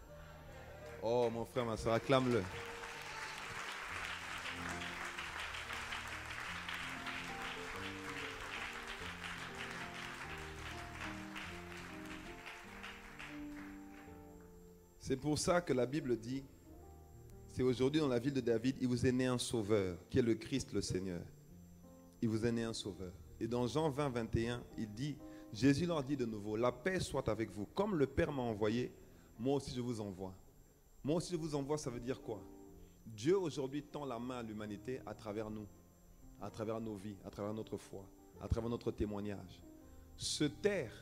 Oh mon frère, ma soeur, acclame-le. C'est pour ça que la Bible dit, c'est aujourd'hui dans la ville de David, il vous est né un sauveur, qui est le Christ le Seigneur. Il vous est né un sauveur. Et dans Jean 20, 21, il dit, Jésus leur dit de nouveau, la paix soit avec vous. Comme le Père m'a envoyé, moi aussi je vous envoie. Moi aussi je vous envoie, ça veut dire quoi? Dieu aujourd'hui tend la main à l'humanité à travers nous, à travers nos vies, à travers notre foi, à travers notre témoignage. Se taire,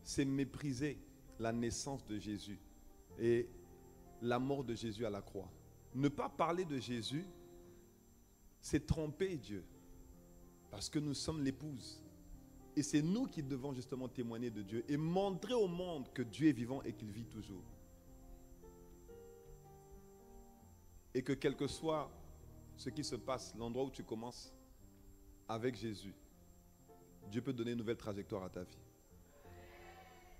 c'est mépriser la naissance de Jésus et la mort de Jésus à la croix. Ne pas parler de Jésus, c'est tromper Dieu. Parce que nous sommes l'épouse. Et c'est nous qui devons justement témoigner de Dieu et montrer au monde que Dieu est vivant et qu'il vit toujours. Et que quel que soit ce qui se passe, l'endroit où tu commences avec Jésus, Dieu peut donner une nouvelle trajectoire à ta vie.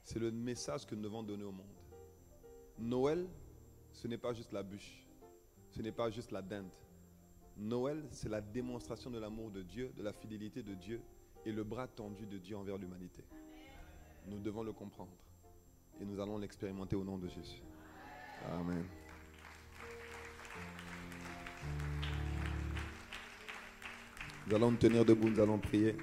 C'est le message que nous devons donner au monde. Noël, ce n'est pas juste la bûche. Ce n'est pas juste la dinde. Noël, c'est la démonstration de l'amour de Dieu, de la fidélité de Dieu et le bras tendu de Dieu envers l'humanité. Nous devons le comprendre et nous allons l'expérimenter au nom de Jésus. Amen. Nous allons nous tenir debout, nous allons prier.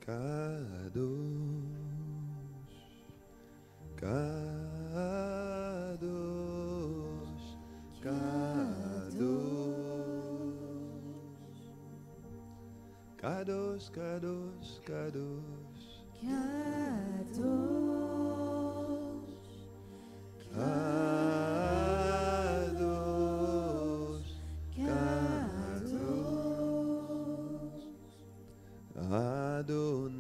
Kadosh, Kadosh, Kadosh, Kadosh, Kadosh, Kadosh, Adonai.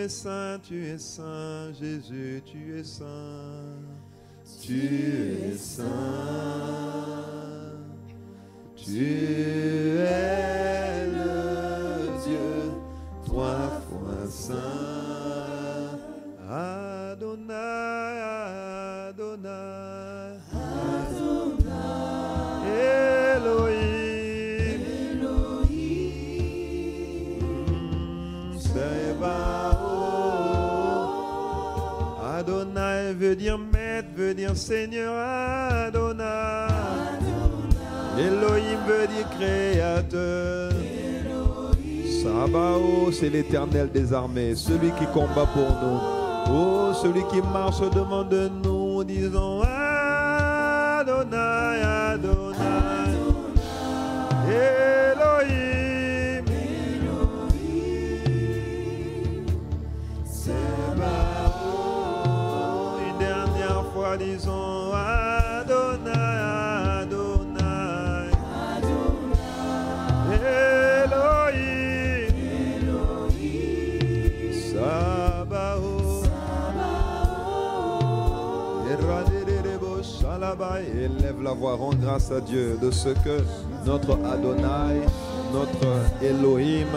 es saint, tu es saint, Jésus, tu es saint. Tu es saint. Tu es le Dieu, trois fois saint. Adonai, Adonai, Adonai. Elohim, Elohim. Sebaoth. Adonai veut dire maître, veut dire Seigneur. Adonai. Elohim veut dire créateur. Sabaoth, c'est l'Éternel des armées, celui qui combat pour nous. Oh, celui qui marche devant de nous, disons Adonai, Adonai. Elohim, Sabaoth. Une dernière fois, disons Adonai, Adonai. Elohim, Sabaoth. Élève la voix, rends grâce à Dieu de ce que notre Adonai, notre Elohim,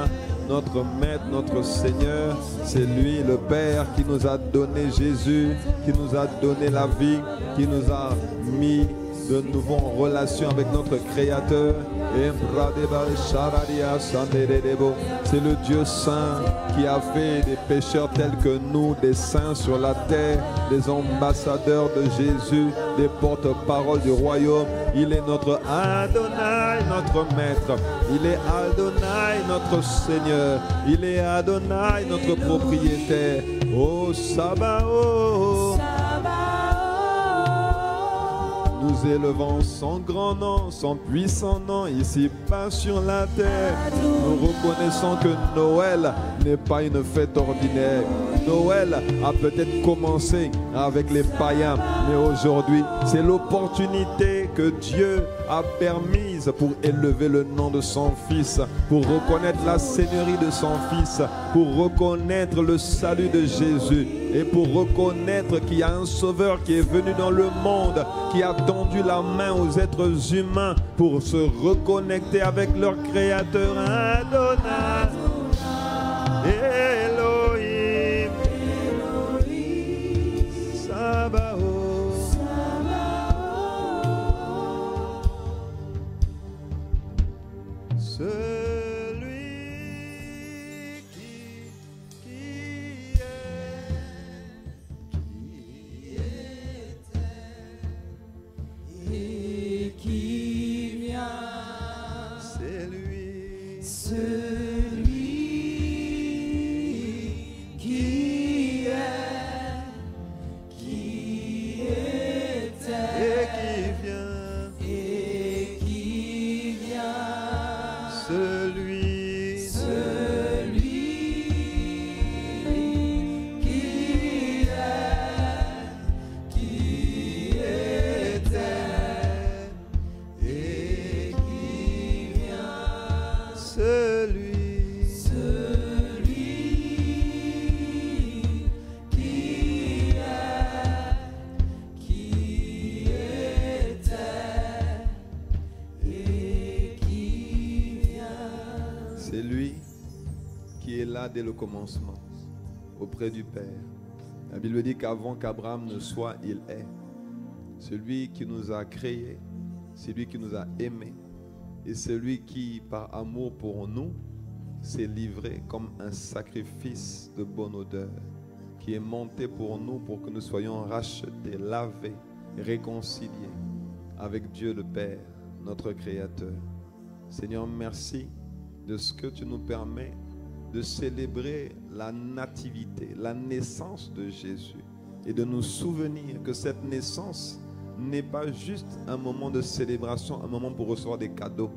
notre Maître, notre Seigneur, c'est lui le Père qui nous a donné Jésus, qui nous a donné la vie, qui nous a mis de nouveau en relation avec notre Créateur. C'est le Dieu saint qui a fait des pécheurs tels que nous, des saints sur la terre, des ambassadeurs de Jésus, des porte-paroles du royaume. Il est notre Adonai, notre Maître. Il est Adonai, notre Seigneur. Il est Adonai, notre propriétaire. Oh Sabaoth. Nous élevons son grand nom, son puissant nom, ici-bas sur la terre. Nous reconnaissons que Noël n'est pas une fête ordinaire. Noël a peut-être commencé avec les païens, mais aujourd'hui, c'est l'opportunité que Dieu a permise pour élever le nom de son Fils, pour reconnaître la seigneurie de son Fils, pour reconnaître le salut de Jésus et pour reconnaître qu'il y a un Sauveur qui est venu dans le monde, qui a tendu la main aux êtres humains pour se reconnecter avec leur Créateur. Adonai, Elohim, Sabaoth. Celui qui était et qui vient, c'est lui. Celui qui est, qui était et qui vient, celui qui est, qui était et qui vient, celui qui est, qui était et qui vient. C'est lui qui est là dès le commencement, auprès du Père. La Bible dit qu'avant qu'Abraham ne soit, il est. Celui qui nous a créés, celui qui nous a aimés, et celui qui, par amour pour nous, s'est livré comme un sacrifice de bonne odeur, qui est monté pour nous, pour que nous soyons rachetés, lavés, réconciliés avec Dieu le Père, notre Créateur. Seigneur, merci de ce que tu nous permets de célébrer la nativité, la naissance de Jésus, et de nous souvenir que cette naissance n'est pas juste un moment de célébration, un moment pour recevoir des cadeaux,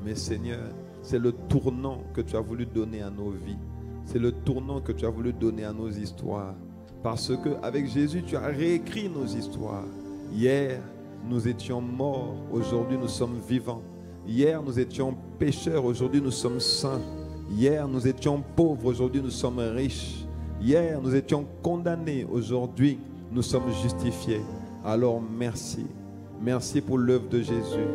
mais Seigneur, c'est le tournant que tu as voulu donner à nos vies. C'est le tournant que tu as voulu donner à nos histoires. Parce qu'avec Jésus, tu as réécrit nos histoires. Hier, nous étions morts. Aujourd'hui, nous sommes vivants. Hier, nous étions pécheurs. Aujourd'hui, nous sommes saints. Hier, nous étions pauvres. Aujourd'hui, nous sommes riches. Hier, nous étions condamnés. Aujourd'hui, nous sommes justifiés. Alors, merci. Merci pour l'œuvre de Jésus.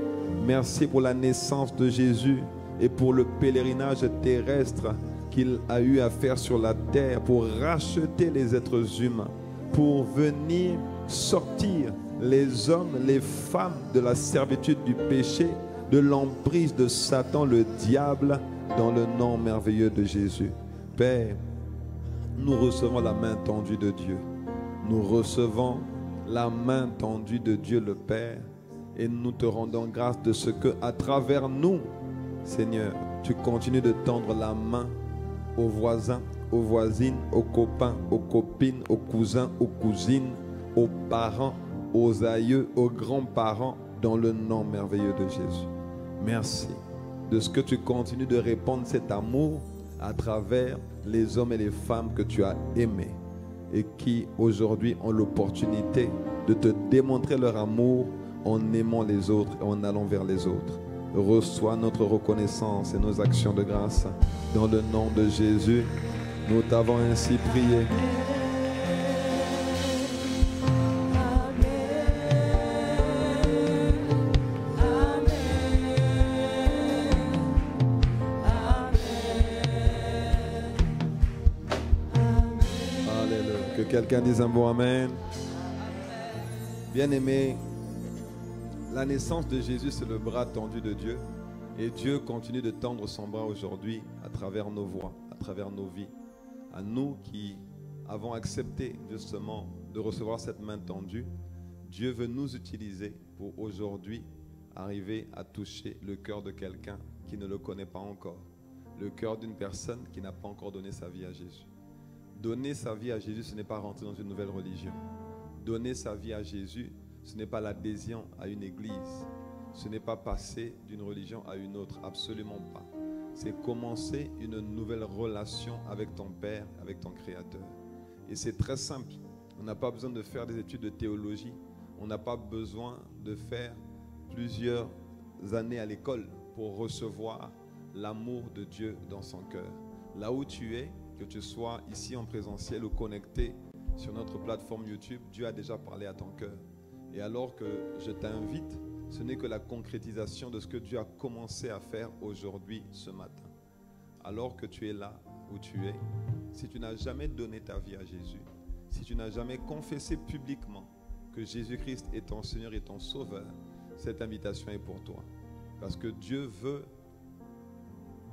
Merci pour la naissance de Jésus et pour le pèlerinage terrestre qu'il a eu à faire sur la terre pour racheter les êtres humains, pour venir sortir les hommes, les femmes de la servitude du péché, de l'emprise de Satan, le diable, dans le nom merveilleux de Jésus. Père, nous recevons la main tendue de Dieu. Nous recevons la main tendue de Dieu le Père et nous te rendons grâce de ce que, à travers nous, Seigneur, tu continues de tendre la main aux voisins, aux voisines, aux copains, aux copines, aux cousins, aux cousines, aux parents, aux aïeux, aux grands-parents, dans le nom merveilleux de Jésus. Merci de ce que tu continues de répandre cet amour à travers les hommes et les femmes que tu as aimés et qui aujourd'hui ont l'opportunité de te démontrer leur amour en aimant les autres et en allant vers les autres. Reçois notre reconnaissance et nos actions de grâce. Dans le nom de Jésus, nous t'avons ainsi prié. Alléluia. Que quelqu'un dise un bon amen. Bien-aimé, la naissance de Jésus, c'est le bras tendu de Dieu. Et Dieu continue de tendre son bras aujourd'hui à travers nos voix, à travers nos vies. À nous qui avons accepté justement de recevoir cette main tendue, Dieu veut nous utiliser pour aujourd'hui arriver à toucher le cœur de quelqu'un qui ne le connaît pas encore. Le cœur d'une personne qui n'a pas encore donné sa vie à Jésus. Donner sa vie à Jésus, ce n'est pas rentrer dans une nouvelle religion. Donner sa vie à Jésus, ce n'est pas l'adhésion à une église. Ce n'est pas passer d'une religion à une autre. Absolument pas. C'est commencer une nouvelle relation avec ton Père, avec ton Créateur. Et c'est très simple. On n'a pas besoin de faire des études de théologie. On n'a pas besoin de faire plusieurs années à l'école pour recevoir l'amour de Dieu dans son cœur. Là où tu es, que tu sois ici en présentiel ou connecté sur notre plateforme YouTube, Dieu a déjà parlé à ton cœur. Et alors que je t'invite, ce n'est que la concrétisation de ce que Dieu a commencé à faire aujourd'hui, ce matin. Alors que tu es là où tu es, si tu n'as jamais donné ta vie à Jésus, si tu n'as jamais confessé publiquement que Jésus-Christ est ton Seigneur et ton Sauveur, cette invitation est pour toi. Parce que Dieu veut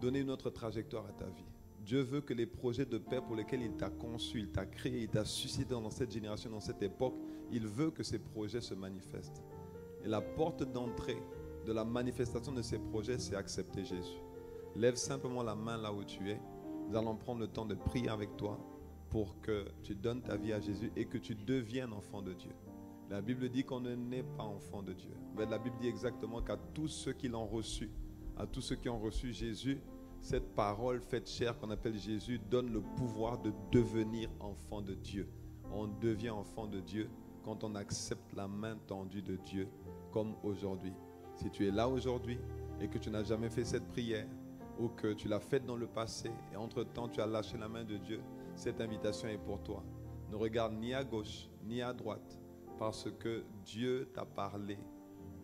donner une autre trajectoire à ta vie. Dieu veut que les projets de paix pour lesquels il t'a conçu, il t'a créé, il t'a suscité dans cette génération, dans cette époque, il veut que ces projets se manifestent. Et la porte d'entrée de la manifestation de ces projets, c'est accepter Jésus. Lève simplement la main là où tu es. Nous allons prendre le temps de prier avec toi pour que tu donnes ta vie à Jésus et que tu deviennes enfant de Dieu. La Bible dit qu'on ne naît pas enfant de Dieu. Mais la Bible dit exactement qu'à tous ceux qui l'ont reçu, à tous ceux qui ont reçu Jésus, cette parole faite chair qu'on appelle Jésus donne le pouvoir de devenir enfant de Dieu. On devient enfant de Dieu quand on accepte la main tendue de Dieu comme aujourd'hui. Si tu es là aujourd'hui et que tu n'as jamais fait cette prière ou que tu l'as faite dans le passé et entre-temps tu as lâché la main de Dieu, cette invitation est pour toi. Ne regarde ni à gauche ni à droite parce que Dieu t'a parlé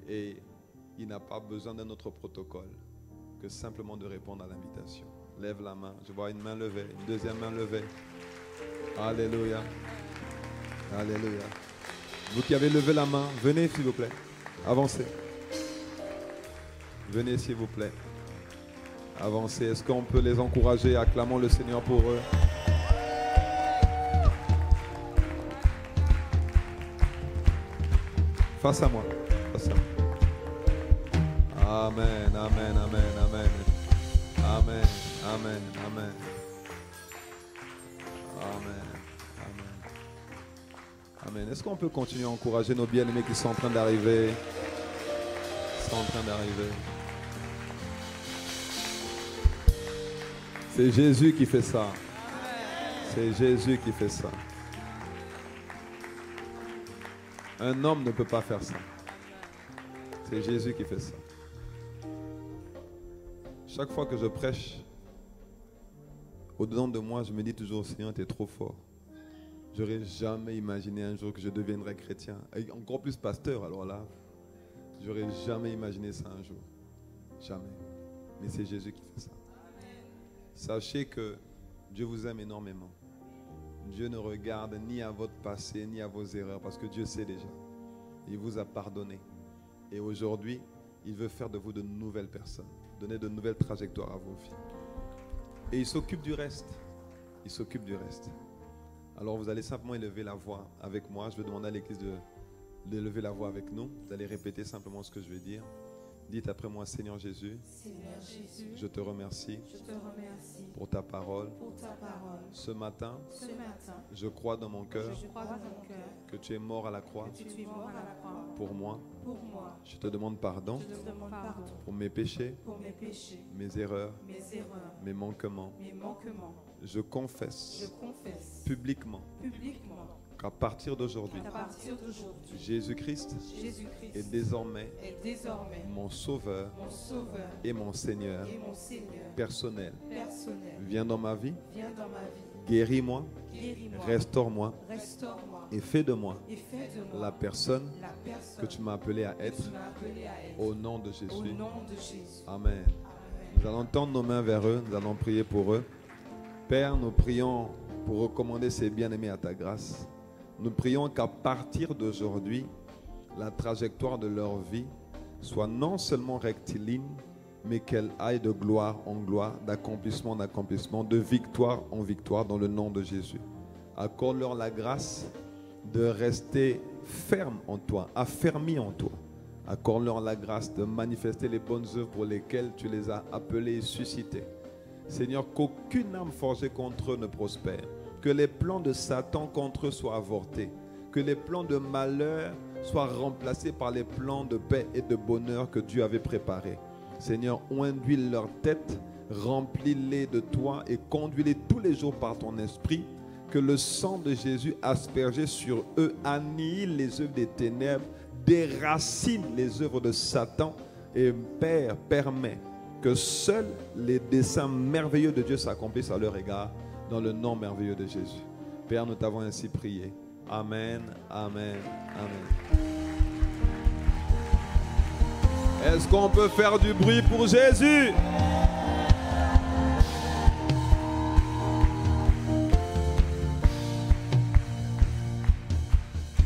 et il n'a pas besoin d'un autre protocole que simplement de répondre à l'invitation. Lève la main. Je vois une main levée, une deuxième main levée. Alléluia. Alléluia. Vous qui avez levé la main, venez s'il vous plaît. Avancez. Venez s'il vous plaît. Avancez. Est-ce qu'on peut les encourager? Acclamons le Seigneur pour eux. Face à moi. Face à moi. Amen, amen, amen, amen. Amen, amen, amen. Amen, amen. Amen. Est-ce qu'on peut continuer à encourager nos bien-aimés qui sont en train d'arriver? Ils sont en train d'arriver. C'est Jésus qui fait ça. C'est Jésus qui fait ça. Un homme ne peut pas faire ça. C'est Jésus qui fait ça. Chaque fois que je prêche Au-dedans de moi, je me dis toujours, Seigneur, tu es trop fort. J'aurais jamais imaginé un jour que je deviendrais chrétien. Et encore plus pasteur, alors là, j'aurais jamais imaginé ça un jour. Jamais. Mais c'est Jésus qui fait ça. Sachez que Dieu vous aime énormément. Dieu ne regarde ni à votre passé, ni à vos erreurs, parce que Dieu sait déjà. Il vous a pardonné. Et aujourd'hui, il veut faire de vous de nouvelles personnes, donner de nouvelles trajectoires à vos vies. Et il s'occupe du reste. Il s'occupe du reste. Alors vous allez simplement élever la voix avec moi. Je vais demander à l'église d'élever la voix avec nous. Vous allez répéter simplement ce que je vais dire. Dites après moi, Seigneur Jésus, je te remercie, pour ta parole. Ce matin, je crois dans mon cœur que tu es mort à la croix pour moi. Je te demande pardon pour mes péchés, mes erreurs, mes manquements. Je confesse publiquement qu'à partir d'aujourd'hui, Jésus-Christ est désormais mon sauveur et mon Seigneur personnel. Viens dans ma vie, guéris-moi, restaure-moi et fais de moi la personne que tu m'as appelé à être au nom de Jésus. Amen. Nous allons tendre nos mains vers eux, nous allons prier pour eux. Père, nous prions pour recommander ces bien-aimés à ta grâce. Nous prions qu'à partir d'aujourd'hui, la trajectoire de leur vie soit non seulement rectiligne, mais qu'elle aille de gloire en gloire, d'accomplissement en accomplissement, de victoire en victoire dans le nom de Jésus. Accorde-leur la grâce de rester ferme en toi, affermi en toi. Accorde-leur la grâce de manifester les bonnes œuvres pour lesquelles tu les as appelés et suscités. Seigneur, qu'aucune âme forgée contre eux ne prospère. Que les plans de Satan contre eux soient avortés. Que les plans de malheur soient remplacés par les plans de paix et de bonheur que Dieu avait préparés. Seigneur, oinduis leur tête, remplis-les de toi et conduis-les tous les jours par ton esprit. Que le sang de Jésus aspergé sur eux annihile les œuvres des ténèbres, déracine les œuvres de Satan. Et Père, permet que seuls les desseins merveilleux de Dieu s'accomplissent à leur égard dans le nom merveilleux de Jésus. Père, nous t'avons ainsi prié. Amen, amen, amen. Est-ce qu'on peut faire du bruit pour Jésus?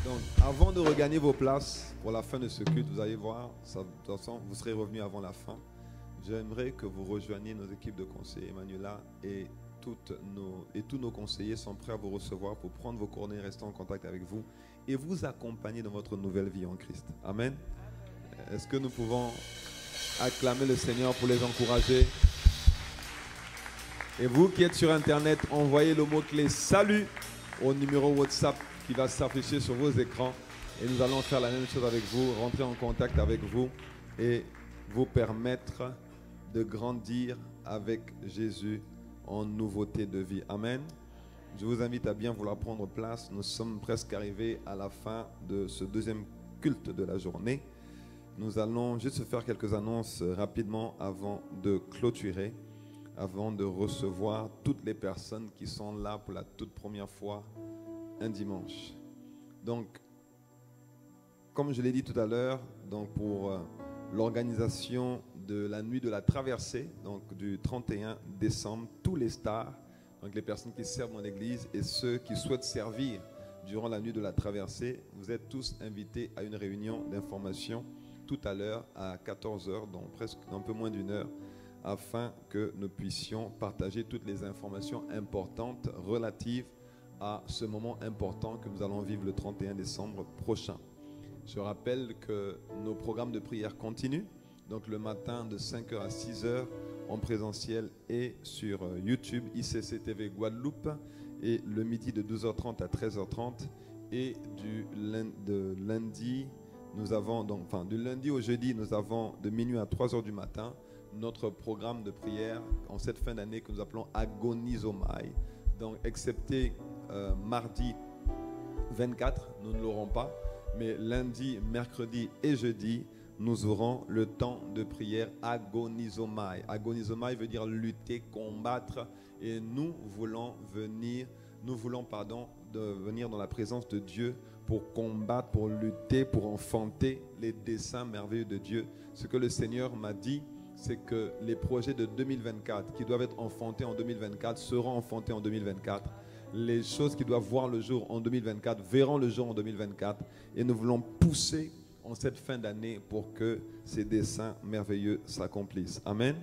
Donc, avant de regagner vos places pour la fin de ce culte, vous allez voir, ça, de toute façon, vous serez revenus avant la fin. J'aimerais que vous rejoigniez nos équipes de conseillers. Emmanuela et tous nos conseillers sont prêts à vous recevoir pour prendre vos coordonnées, rester en contact avec vous et vous accompagner dans votre nouvelle vie en Christ. Amen. Est-ce que nous pouvons acclamer le Seigneur pour les encourager? Et vous qui êtes sur Internet, envoyez le mot-clé salut au numéro WhatsApp qui va s'afficher sur vos écrans et nous allons faire la même chose avec vous, rentrer en contact avec vous et vous permettre de grandir avec Jésus en nouveauté de vie. Amen. Je vous invite à bien vouloir prendre place. Nous sommes presque arrivés à la fin de ce deuxième culte de la journée. Nous allons juste faire quelques annonces rapidement avant de clôturer, avant de recevoir toutes les personnes qui sont là pour la toute première fois un dimanche. Donc, comme je l'ai dit tout à l'heure, donc pour l'organisation de la nuit de la traversée, donc du 31 décembre, tous les stars, donc les personnes qui servent dans l'église et ceux qui souhaitent servir durant la nuit de la traversée, vous êtes tous invités à une réunion d'information tout à l'heure à 14h, donc presque un peu moins d'une heure, afin que nous puissions partager toutes les informations importantes relatives à ce moment important que nous allons vivre le 31 décembre prochain. Je rappelle que nos programmes de prière continuent. Donc le matin de 5h à 6h en présentiel et sur YouTube, ICC TV Guadeloupe. Et le midi de 12h30 à 13h30. Et du lundi, nous avons donc, enfin du lundi au jeudi, nous avons de minuit à 3h du matin notre programme de prière en cette fin d'année que nous appelons Agonizomai. Donc excepté mardi 24, nous ne l'aurons pas. Mais lundi, mercredi et jeudi, nous aurons le temps de prière agonizomai. Agonizomai veut dire lutter, combattre. Et nous voulons venir dans la présence de Dieu pour combattre, pour lutter, pour enfanter les desseins merveilleux de Dieu. Ce que le Seigneur m'a dit, c'est que les projets de 2024 qui doivent être enfantés en 2024 seront enfantés en 2024. Les choses qui doivent voir le jour en 2024 verront le jour en 2024. Et nous voulons pousser en cette fin d'année pour que ces desseins merveilleux s'accomplissent. Amen.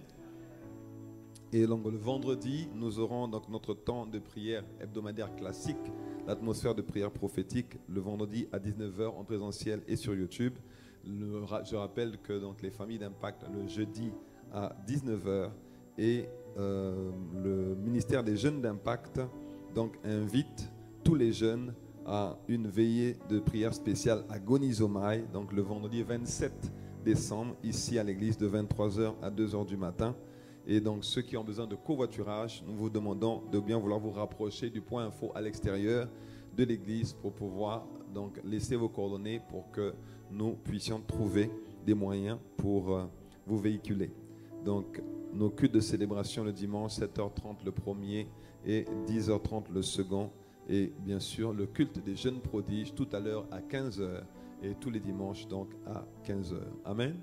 Et donc le vendredi, nous aurons donc notre temps de prière hebdomadaire classique, l'atmosphère de prière prophétique, le vendredi à 19h en présentiel et sur YouTube. Je rappelle que donc, les familles d'impact le jeudi à 19h et le ministère des jeunes d'impact donc, invite tous les jeunes à une veillée de prière spéciale à Agonizomai, donc le vendredi 27 décembre, ici à l'église de 23h à 2h du matin. Et donc ceux qui ont besoin de covoiturage, nous vous demandons de bien vouloir vous rapprocher du point info à l'extérieur de l'église pour pouvoir donc laisser vos coordonnées pour que nous puissions trouver des moyens pour vous véhiculer. Donc nos cultes de célébration le dimanche, 7h30 le premier et 10h30 le second. Et bien sûr le culte des jeunes prodiges tout à l'heure à 15h et tous les dimanches donc à 15h. Amen.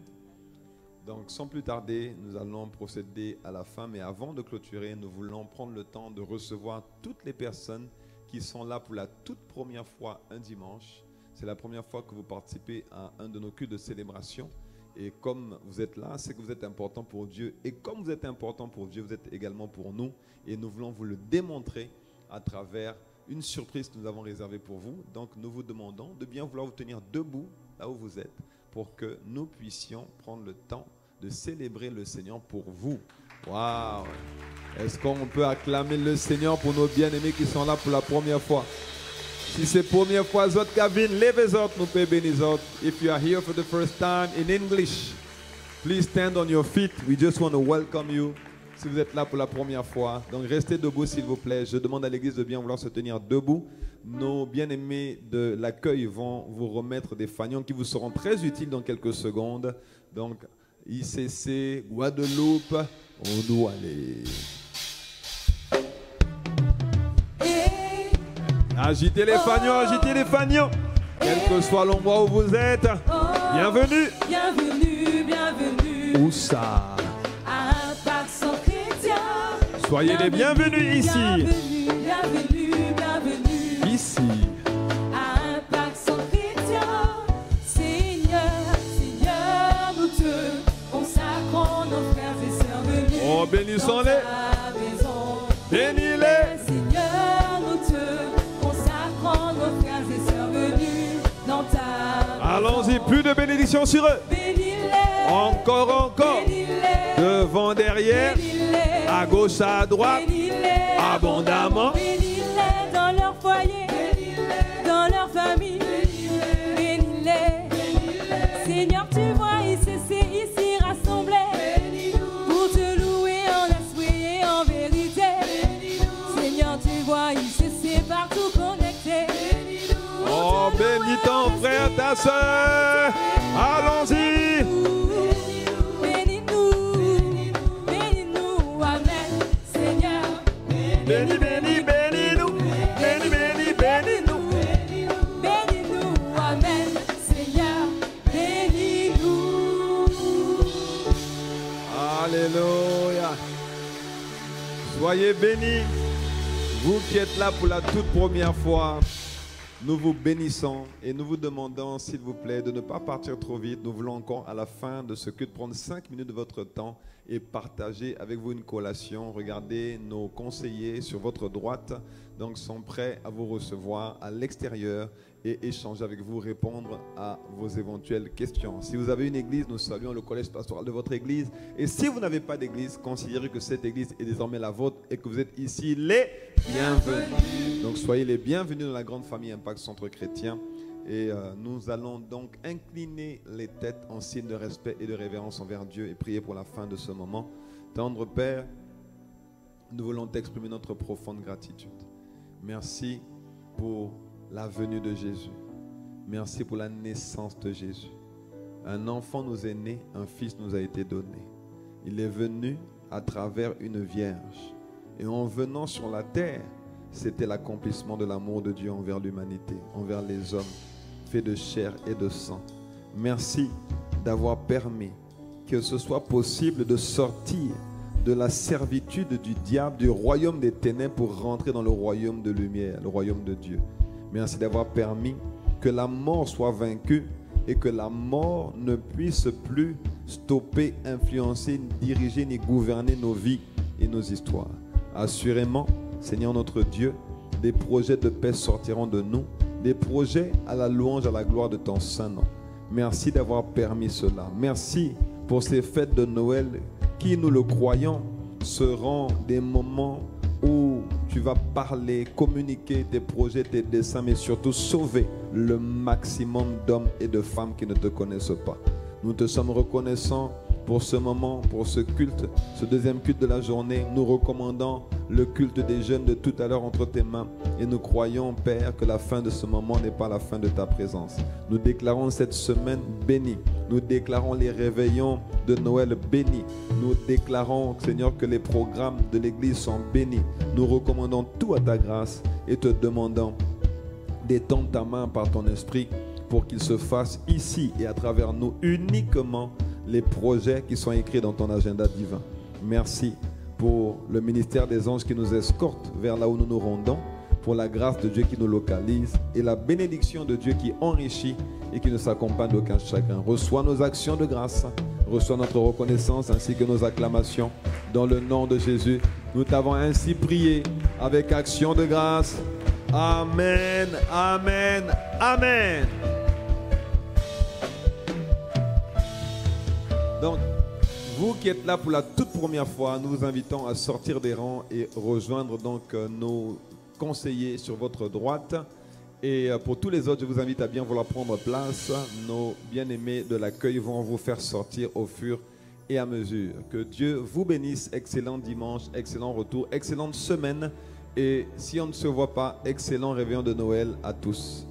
Donc sans plus tarder, nous allons procéder à la fin. Mais avant de clôturer, nous voulons prendre le temps de recevoir toutes les personnes qui sont là pour la toute première fois un dimanche. C'est la première fois que vous participez à un de nos cultes de célébration. Et comme vous êtes là, c'est que vous êtes important pour Dieu. Et comme vous êtes important pour Dieu, vous êtes également pour nous. Et nous voulons vous le démontrer à travers une surprise que nous avons réservée pour vous. Donc nous vous demandons de bien vouloir vous tenir debout là où vous êtes pour que nous puissions prendre le temps de célébrer le Seigneur pour vous. Waouh! Est-ce qu'on peut acclamer le Seigneur pour nos bien-aimés qui sont là pour la première fois? Si c'est la première fois, zot Kavin, levez-vous, nous pouvons bénir. If you are here for the first time in English, please stand on your feet. We just want to welcome you. Si vous êtes là pour la première fois, donc restez debout s'il vous plaît. Je demande à l'église de bien vouloir se tenir debout. Nos bien-aimés de l'accueil vont vous remettre des fanions qui vous seront très utiles dans quelques secondes. Donc, ICC, Guadeloupe, on doit aller. Agitez les fanions, agitez les fanions. Quel que soit l'endroit où vous êtes, bienvenue. Bienvenue, bienvenue. Où ça? Impact Centre Chrétien. Soyez les bienvenus ici. Bienvenue, bienvenue, bienvenue. Ici. Impact Centre Chrétien. Seigneur, Seigneur, nous te consacrons nos frères et sœurs venus. Oh, bénissons-les. Bénis-les. Seigneur, nous te consacrons nos frères et sœurs venus dans ta maison. Allons-y, plus de bénédictions sur eux. Bénis-les. Encore, encore. Bénis-les. Devant, derrière. Bénis-les. À gauche, à droite. Bénis-les. Abondamment. Bénis-les dans leur foyer. Bénis-les. Dans leur famille. Bénis-les. Bénis-les. Seigneur, tu vois ICC ici rassemblés. Pour te louer en esprit et en vérité. Seigneur, tu vois ICC partout connecté. Oh, bénis ton frère, ta soeur. Allons-y. Bénis-nous. Bénis-nous. Amen. Seigneur. Bénis, bénis, bénis-nous. Bénis, bénis, bénis-nous. Bénis-nous. Amen. Seigneur. Bénis-nous. Alléluia. Soyez bénis. Vous qui êtes là pour la toute première fois, nous vous bénissons et nous vous demandons, s'il vous plaît, de ne pas partir trop vite. Nous voulons encore, à la fin de ce culte, prendre 5 minutes de votre temps et partager avec vous une collation. Regardez, nos conseillers sur votre droite donc, sont prêts à vous recevoir à l'extérieur et échanger avec vous, répondre à vos éventuelles questions. Si vous avez une église, nous saluons le collège pastoral de votre église. Et si vous n'avez pas d'église, considérez que cette église est désormais la vôtre et que vous êtes ici les bienvenus. Donc soyez les bienvenus dans la grande famille Impact Centre Chrétien. Et nous allons donc incliner les têtes en signe de respect et de révérence envers Dieu et prier pour la fin de ce moment. Tendre Père, nous voulons t'exprimer notre profonde gratitude. Merci pour la venue de Jésus. Merci pour la naissance de Jésus. Un enfant nous est né, un fils nous a été donné. Il est venu à travers une vierge. Et en venant sur la terre, c'était l'accomplissement de l'amour de Dieu envers l'humanité, envers les hommes, faits de chair et de sang. Merci d'avoir permis que ce soit possible de sortir de la servitude du diable, du royaume des ténèbres pour rentrer dans le royaume de lumière, le royaume de Dieu. Merci d'avoir permis que la mort soit vaincue et que la mort ne puisse plus stopper, influencer, diriger ni gouverner nos vies et nos histoires. Assurément, Seigneur notre Dieu, des projets de paix sortiront de nous, des projets à la louange, à la gloire de ton saint nom. Merci d'avoir permis cela. Merci pour ces fêtes de Noël qui, nous le croyons, seront des moments où tu vas parler, communiquer tes projets, tes desseins, mais surtout sauver le maximum d'hommes et de femmes qui ne te connaissent pas. Nous te sommes reconnaissants pour ce moment, pour ce culte, ce deuxième culte de la journée. Nous recommandons le culte des jeunes de tout à l'heure entre tes mains et nous croyons, Père, que la fin de ce moment n'est pas la fin de ta présence. Nous déclarons cette semaine bénie. Nous déclarons les réveillons de Noël bénis. Nous déclarons, Seigneur, que les programmes de l'Église sont bénis. Nous recommandons tout à ta grâce et te demandons d'étendre ta main par ton esprit pour qu'il se fasse ici et à travers nous uniquement les projets qui sont écrits dans ton agenda divin. Merci pour le ministère des anges qui nous escorte vers là où nous nous rendons, pour la grâce de Dieu qui nous localise et la bénédiction de Dieu qui enrichit et qui ne s'accompagne d'aucun chagrin. Reçois nos actions de grâce, reçois notre reconnaissance ainsi que nos acclamations dans le nom de Jésus. Nous t'avons ainsi prié avec action de grâce. Amen, amen, amen. Donc, vous qui êtes là pour la toute première fois, nous vous invitons à sortir des rangs et rejoindre donc nos conseillers sur votre droite. Et pour tous les autres, je vous invite à bien vouloir prendre place. Nos bien-aimés de l'accueil vont vous faire sortir au fur et à mesure. Que Dieu vous bénisse. Excellent dimanche, excellent retour, excellente semaine. Et si on ne se voit pas, excellent réveillon de Noël à tous.